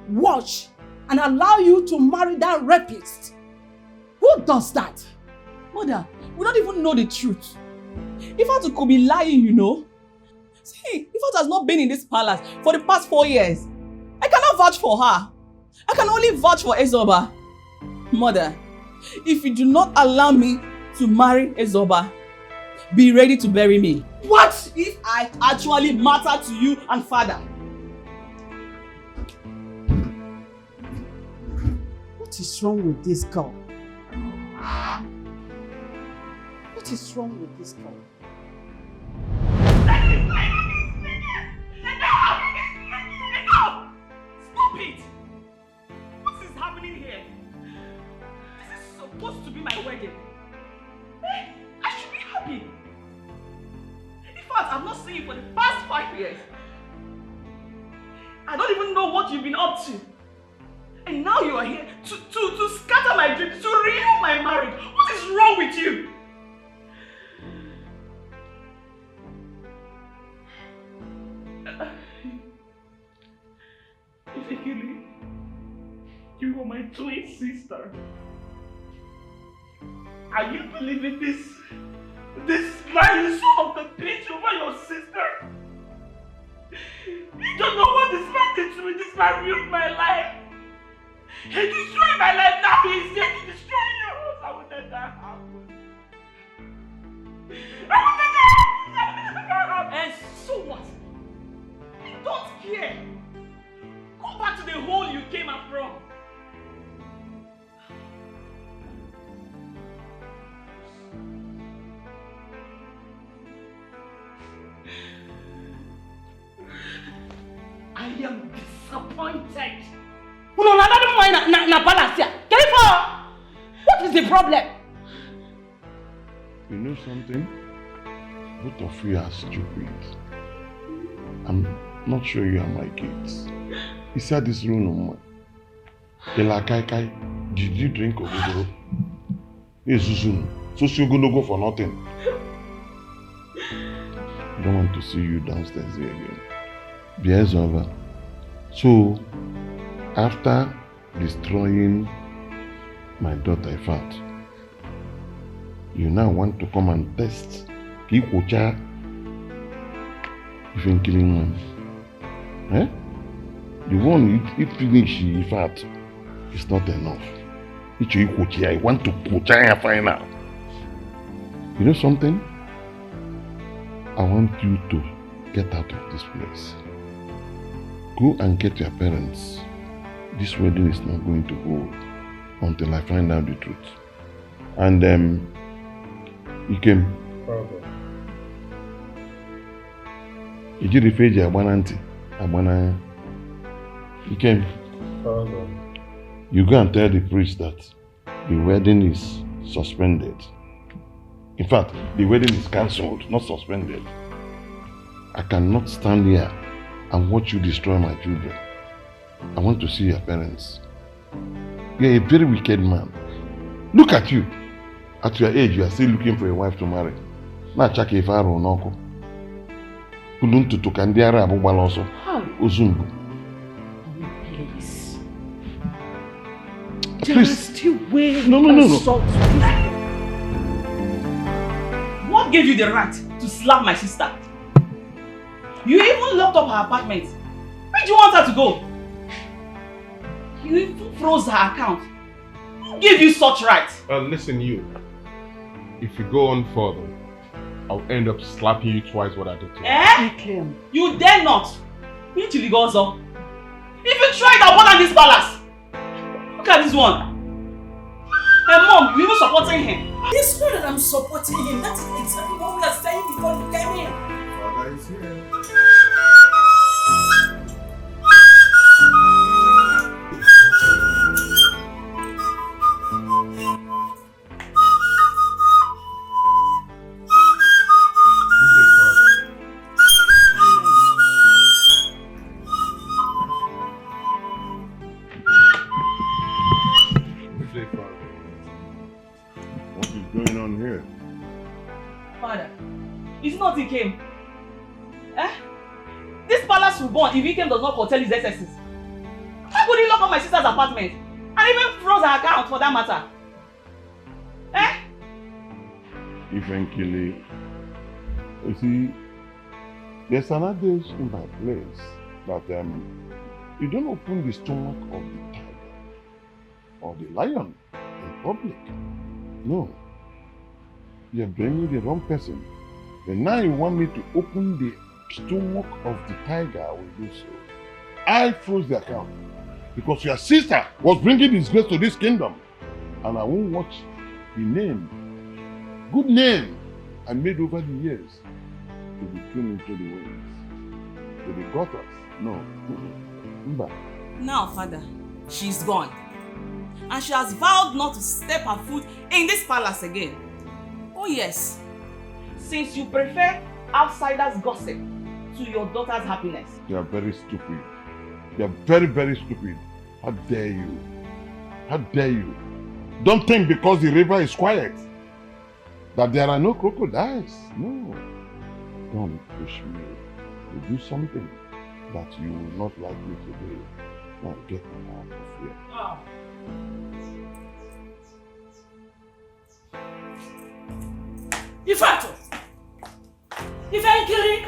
S2: watch, and allow you to marry that rapist. Who does that?
S22: Mother, we don't even know the truth. Ifat could be lying, you know. See, Ifat has not been in this palace for the past 4 years. I cannot vouch for her. I can only vouch for Ezoba. Mother, if you do not allow me to marry Ezoba, be ready to bury me. What if I actually matter to you and father?
S2: What is wrong with this girl? What is wrong with this girl?
S5: Stop it! What is happening here? This is supposed to be my wedding. I should be happy. In fact, I've not seen you for the past 5 years. I don't even know what you've been up to. And now you are here to scatter my dreams, to ruin my marriage. What is wrong with you? Vicker, you are my twin sister. Are you believing this man son of the bitch over your sister? You don't know what this man did to me. This man ruined my life. He destroyed my life. Now he is here to destroy yours. I will let that happen. I will let that happen. And so what? You don't care. Go back to the hole you came up from. I am disappointed.
S2: No, na palace here. What is the problem?
S6: You know something? Both of you are stupid. I'm not sure you are my kids. He said this room no more. Did you drink Ogogoro? Yes, Susun. So you're gonna go for nothing. I don't want to see you downstairs here again. Beer's over. So, after destroying my daughter Ifat, you now want to come and test Kikocha even killing one. Eh? The one you finish Ifat is not enough. I want to Kocha final. You know something? I want you to get out of this place. Go and get your parents. This wedding is not going to hold until I find out the truth. And you can. You refer to Abana. You can. You go and tell the priest that the wedding is suspended. In fact, the wedding is cancelled, not suspended. I cannot stand here and watch you destroy my children. I want to see your parents. You're a very wicked man. Look at you. At your age, you are still looking for a wife to marry. Na chaka ife arụ n'ọkụ. Pulu ntutu ka ndị ara abụ gbala ọsọ. Ozumbu.
S5: Please. There is still way
S6: No.
S22: What gave you the right to slap my sister? You even locked up her apartment. Where do you want her to go? You even froze her account. Who gave you such right?
S8: Listen, you. If you go on further, I'll end up slapping you twice what I did to you.
S22: Eh? You dare not. If you try it, I'll burn down this palace. Look at this one. Hey mom, you even supporting him.
S2: It's not that I'm supporting him. That is exactly what we are saying before you came in.
S8: Father is here.
S6: What is going on here?
S22: Father, is it not he came? Eh? This palace will burn if he does not foretell his excesses. How could he lock up my sister's apartment? And even froze her account for that matter? Eh?
S6: Eventually, you see, there's an adage in my place that you don't open the stomach of the tiger or the lion in public. No. You're bringing the wrong person. And now you want me to open the stomach of the tiger, I will do so. I froze the account because your sister was bringing disgrace to this kingdom. And I won't watch the name, good name I made over the years to be thrown into the winds, to the gutters. No.
S22: Now, Father, she's gone. And she has vowed not to step her foot in this palace again. Oh yes, since you prefer outsiders' gossip to your daughter's happiness.
S6: You are very stupid. You are very, very stupid. How dare you? How dare you? Don't think because the river is quiet that there are no crocodiles. No. Don't push me to do something that you will not like me to do. Now get out of here.
S2: Ifato! Eventually!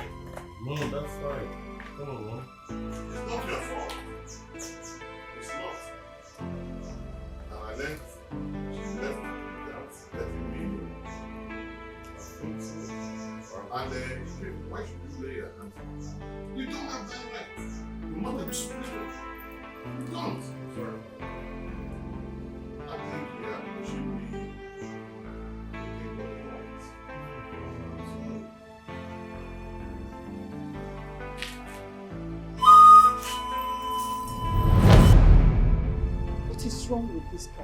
S8: No, that's fine. Come on, Mom.
S6: It's not your fault. It's not. And I left. She left without letting me know. And why should you lay your hands on her? You don't have that right. Your mother is spiritual. You don't. Sorry. I think you are pushing me.
S2: What is wrong with this guy?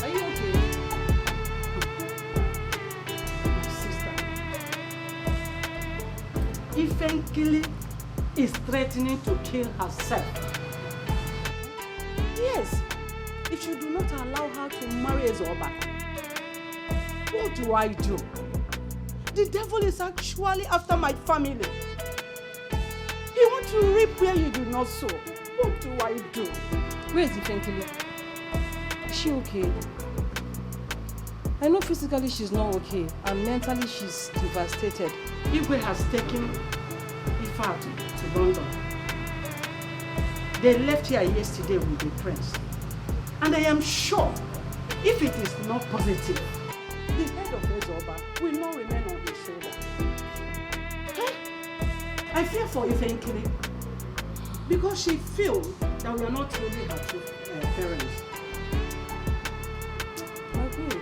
S2: Are you okay? My sister. Ifenkili is threatening to kill herself. Yes, if you do not allow her to marry Ezoba, what do I do? The devil is actually after my family. He wants to reap where you do not sow. What do I do?
S22: Where is Ifenkili? Is she okay? I know physically she's not okay, and mentally she's devastated.
S2: Igwe has taken Ifa to London. They left here yesterday with the prince. And I am sure, if it is not positive, the head of Ezoba will not remain on his shoulder. Hey, I fear for Ifenkili because she feels that we are not truly her two parents.
S22: My babe,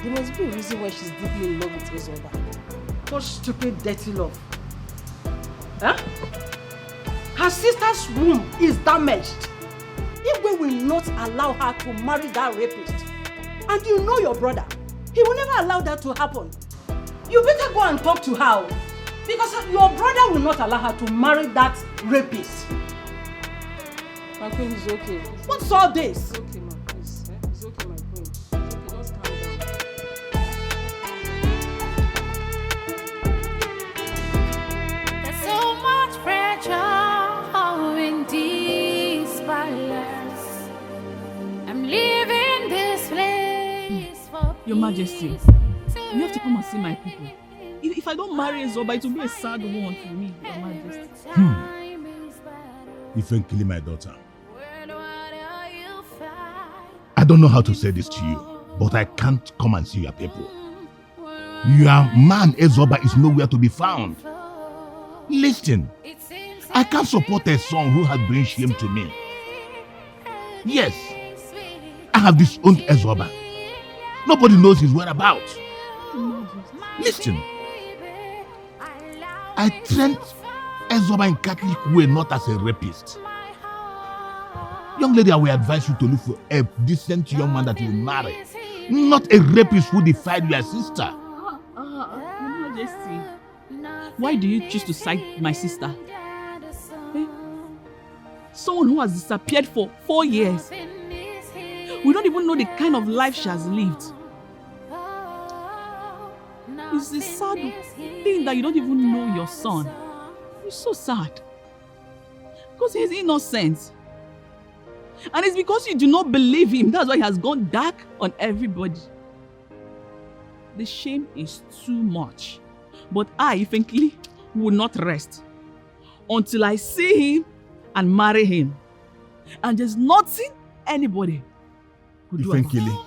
S22: there must be a reason why she's deeply in love with Ezoba.
S2: What stupid, dirty love? Huh? Her sister's womb is damaged. Igwe will not allow her to marry that rapist. And you know your brother. He will never allow that to happen. You better go and talk to her. Because your brother will not allow her to marry that rapist.
S9: My queen is okay.
S2: What's all this?
S9: It's okay, ma. Please. It's okay, my queen. It's okay. Just calm down.
S12: There's so much pressure in these palace. I'm leaving this place for
S22: Your Majesty, you have to come and see my people. If I don't marry Ezoba, it will be a sad one for me, Your Majesty.
S18: You ain't killing my daughter. I don't know how to say this to you, but I can't come and see your people. Your man Ezoba is nowhere to be found. Listen, I can't support a son who has bring shame to me. Yes, I have disowned Ezoba. Nobody knows his whereabouts. Listen, I trained Ezoba in Catholic way, not as a rapist. Young lady, I will advise you to look for a decent young man that you will marry, not a rapist who defied your sister.
S22: Your Majesty, why do you choose to side my sister? Eh? Someone who has disappeared for 4 years. We don't even know the kind of life she has lived. It's a sad thing that you don't even know your son. It's so sad. Because he's innocent. And it's because you do not believe him. That's why he has gone dark on everybody. The shame is too much. But I, frankly, will not rest until I see him and marry him. And there's nothing anybody could do about it.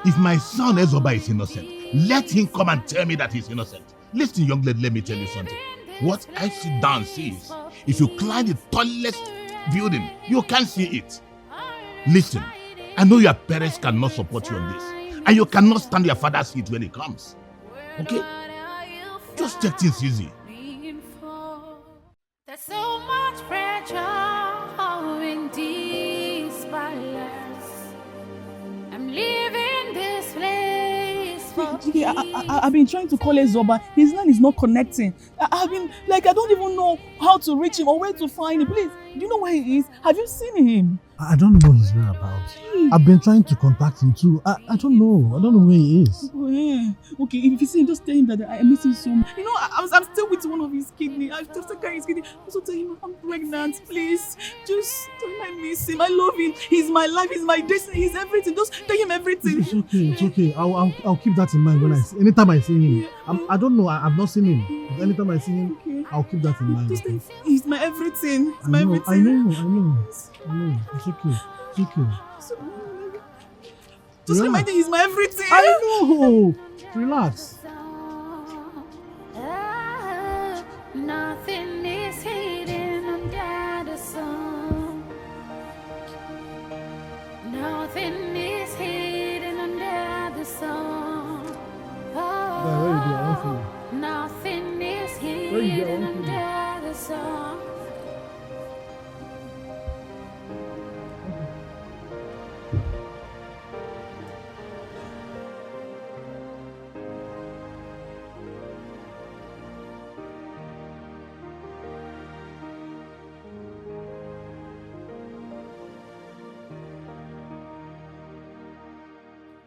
S18: If my son Ezoba is innocent, let him come and tell me that he's innocent. Listen, young lady, let me tell you something. What I sit down see is, if you climb the tallest building, you can't see it. Listen, I know your parents cannot support you on this, and you cannot stand your father's heat when it comes. Okay? Just take things easy.
S12: There's so much pressure in these palace. I'm leaving this place for
S22: I've been trying to call Ezoba. His line is not connecting. I've been, I don't even know how to reach him or where to find him. Please, do you know where he is? Have you seen him?
S19: I don't know his whereabouts. I've been trying to contact him too. I don't know. I don't know where he is.
S22: Oh, yeah. Okay, if you see him, just tell him that I miss him so much. You know, I'm still with one of his kidney. I'm still carrying his kidney. Also tell him I'm pregnant, please. Just tell him I miss him. I love him. He's my life. He's my destiny. He's everything. Just tell him everything.
S19: It's okay. It's okay. I'll keep that in mind when anytime I see him. I don't know. I've not seen him. But anytime I see him, I'll keep that in mind. Okay?
S22: He's my everything. He's my everything.
S19: I know. It's okay. It's okay.
S22: Just remind me, he's my everything.
S19: I know. Relax.
S12: nothing is hidden under the sun. Nothing is hidden under the sun. Nothing is hidden under the sun.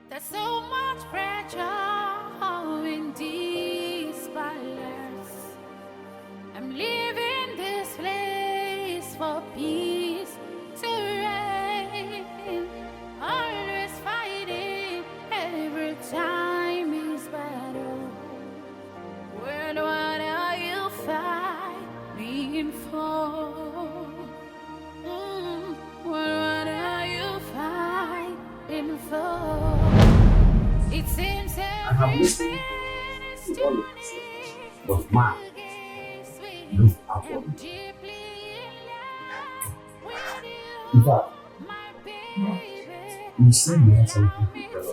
S12: There's so much pressure in these palace. I'm leaving this place for peace to reign. Always fighting, every time is battle. What are you fighting for? What are you fighting for? It seems
S13: I have listened to all of this, but man, look upon me. In fact, you said you have something to tell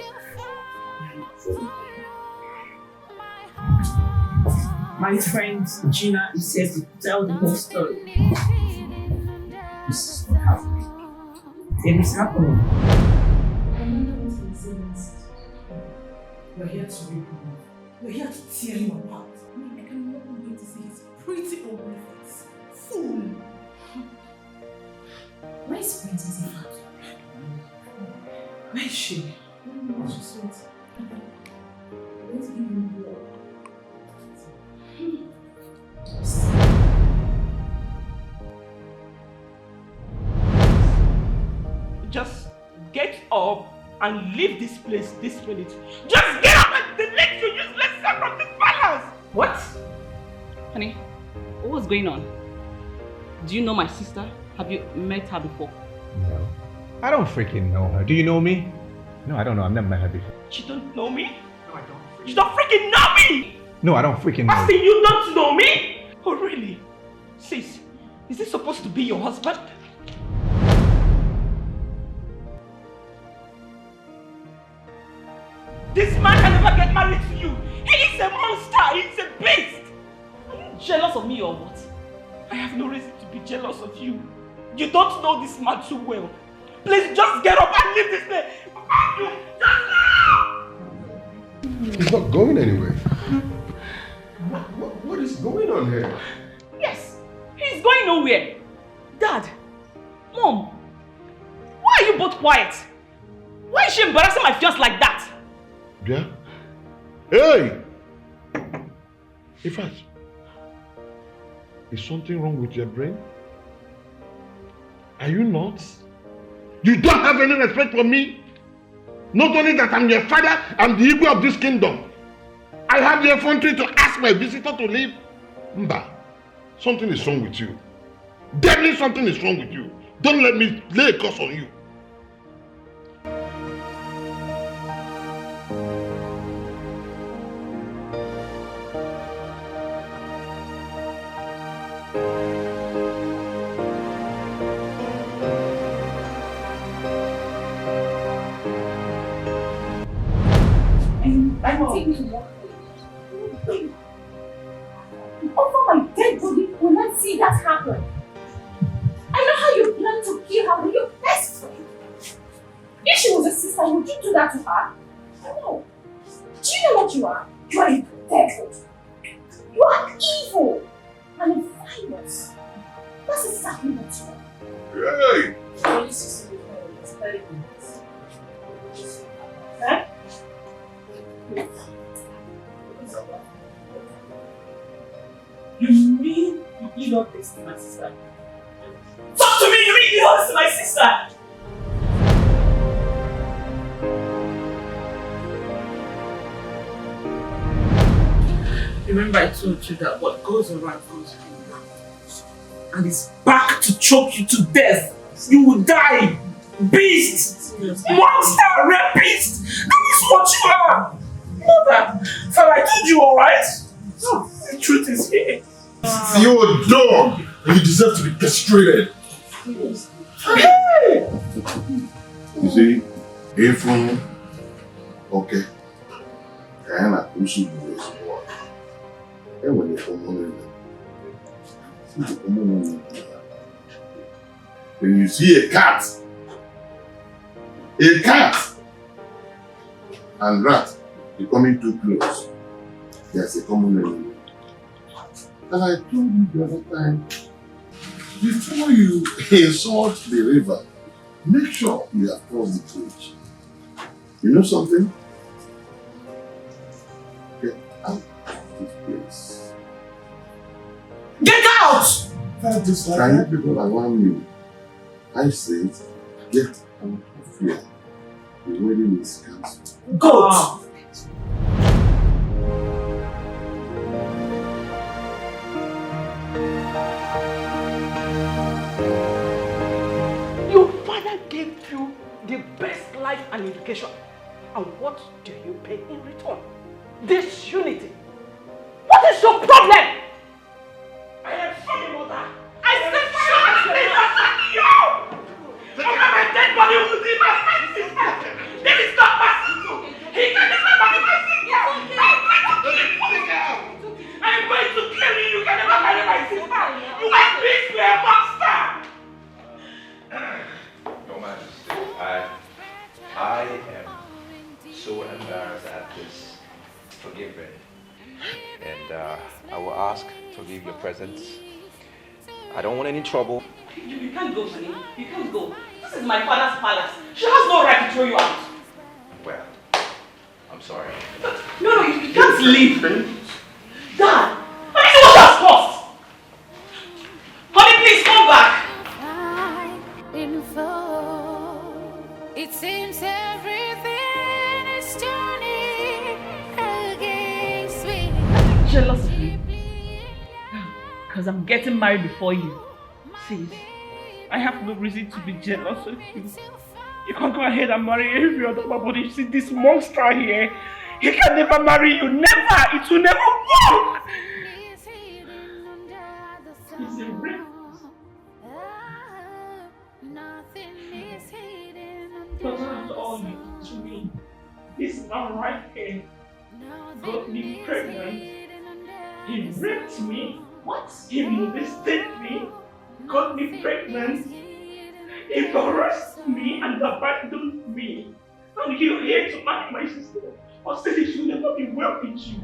S13: us.
S23: My friend Gina is here to tell the whole story.
S13: This is not happening.
S23: It is happening.
S22: We're here to rip him off. We're here to tear him apart. I cannot wait to see his pretty ugly face. Fool!
S23: Where is Princess Ifat?
S22: Where is she?
S23: She's sweet. Let's give him blood.
S1: Just get up and leave this place this minute. Just get up and delete your useless self from this palace!
S9: What? Honey, what's going on? Do you know my sister? Have you met her before?
S11: No. I don't freaking know her. Do you know me? No, I don't know. I've never met her before.
S1: You don't know me? No, I don't. You don't freaking know me!
S11: No, I don't freaking know
S1: I say you don't know me? Oh, really? Sis, is this supposed to be your husband? This man can never get married to you. He is a monster. He is a beast. Are you jealous of me or what? I have no reason to be jealous of you. You don't know this man too well. Please just get up and leave this place. You just
S8: He's not going anywhere. What is going on here?
S9: Yes, he's going nowhere. Dad, Mom, why are you both quiet? Why is she embarrassing my fiance like that?
S8: Yeah? Hey! In fact, is something wrong with your brain? Are you nuts? You don't have any respect for me? Not only that I'm your father, I'm the eagle of this kingdom. I have the effrontery to ask my visitor to leave. Mba, something is wrong with you. Definitely something is wrong with you. Don't let me lay a curse on you.
S22: Over my dead body, will not see that happen. I know how you plan to kill her with your best friend. If she was a sister, would you do that to her? No. Do you know what you are? You are a devil. You are evil and violent. That's exactly what you are.
S8: Hey!
S22: Huh?
S23: You mean you did not this to my sister? Talk to me! You mean you did not this to my sister? Remember I told you that what goes around comes around. And it's back to choke you to death. You will die! Beast! Monster! Rapist! That is what you are! Mother! Father, I told you alright? No, the truth is here.
S8: You're a dog and you deserve to be castrated.
S23: Hey!
S8: You see, Ephraim, okay, and I push you to this one. And when you come on when you see a cat and rat becoming too close, there's a common enemy. And I told you the other time, before you insult the river, make sure you have crossed the bridge. You know something? Get out of this place.
S23: Get out!
S8: Can you people around me? I said, get out of here. The wedding is cancelled.
S23: Go!
S1: Your father gave you the best life and education. And what do you pay in return? Disunity. What is your problem? I am sorry, mother. I said sorry, you! Over my dead body will be my sister. This is not possible. He can never marry my sister. I'm going to kill you. You can never marry my sister. You are beast, you are a monster.
S11: Your Majesty.
S10: presence. I don't want any trouble.
S5: You can't go, honey. You can't go. This is my father's palace. She has no right to throw you out.
S10: Well, I'm sorry.
S5: No, you can't leave. Dad, honey, see what she has cost. Honey, please come back.
S12: It seems everything is turning against me.
S5: I'm jealous of you. Because I'm getting married before you. See, I have no reason to be jealous of you. You can go ahead and marry every other man, but you see this monster here, he can never marry you. Never! It will never work! He's a rapist. But after all you did to me, this man right here got me pregnant. He raped me. What? He molested me, got me pregnant, embarrassed me and abandoned me. And you're here to marry my sister. Or say she will never be well with you.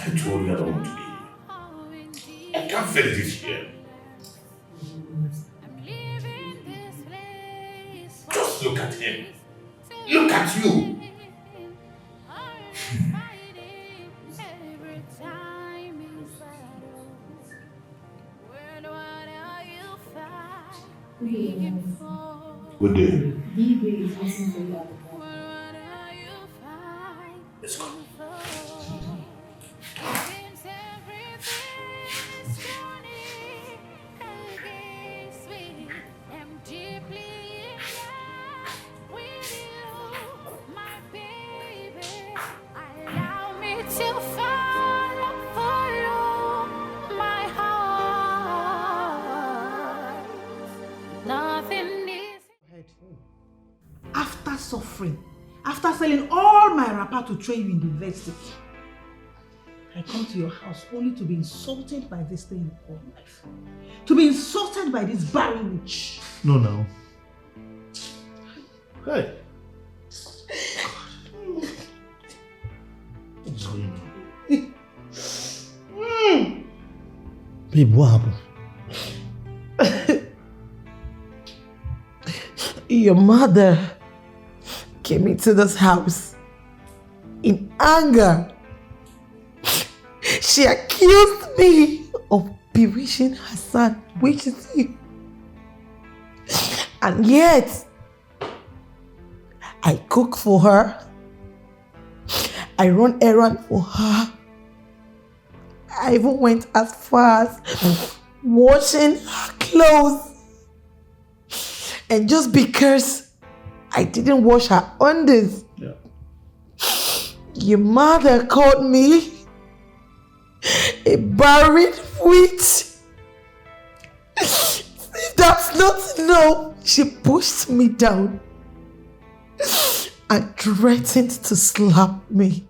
S18: I told you I don't want to be here. I can't face this here. Just look at him. Look at you. Good day. Let's go.
S4: After suffering, after selling all my wrapper to train you in the university, I come to your house only to be insulted by this thing called life. To be insulted by this barren witch.
S19: No, no. Hey. What's going on? Babe, what happened?
S4: Your mother came into this house in anger. She accused me of bewitching her son, which is you. And yet, I cook for her. I run errands for her. I even went as far as washing her clothes. And just because I didn't wash her undies, your mother called me a barren witch. If that's not enough, she pushed me down and threatened to slap me.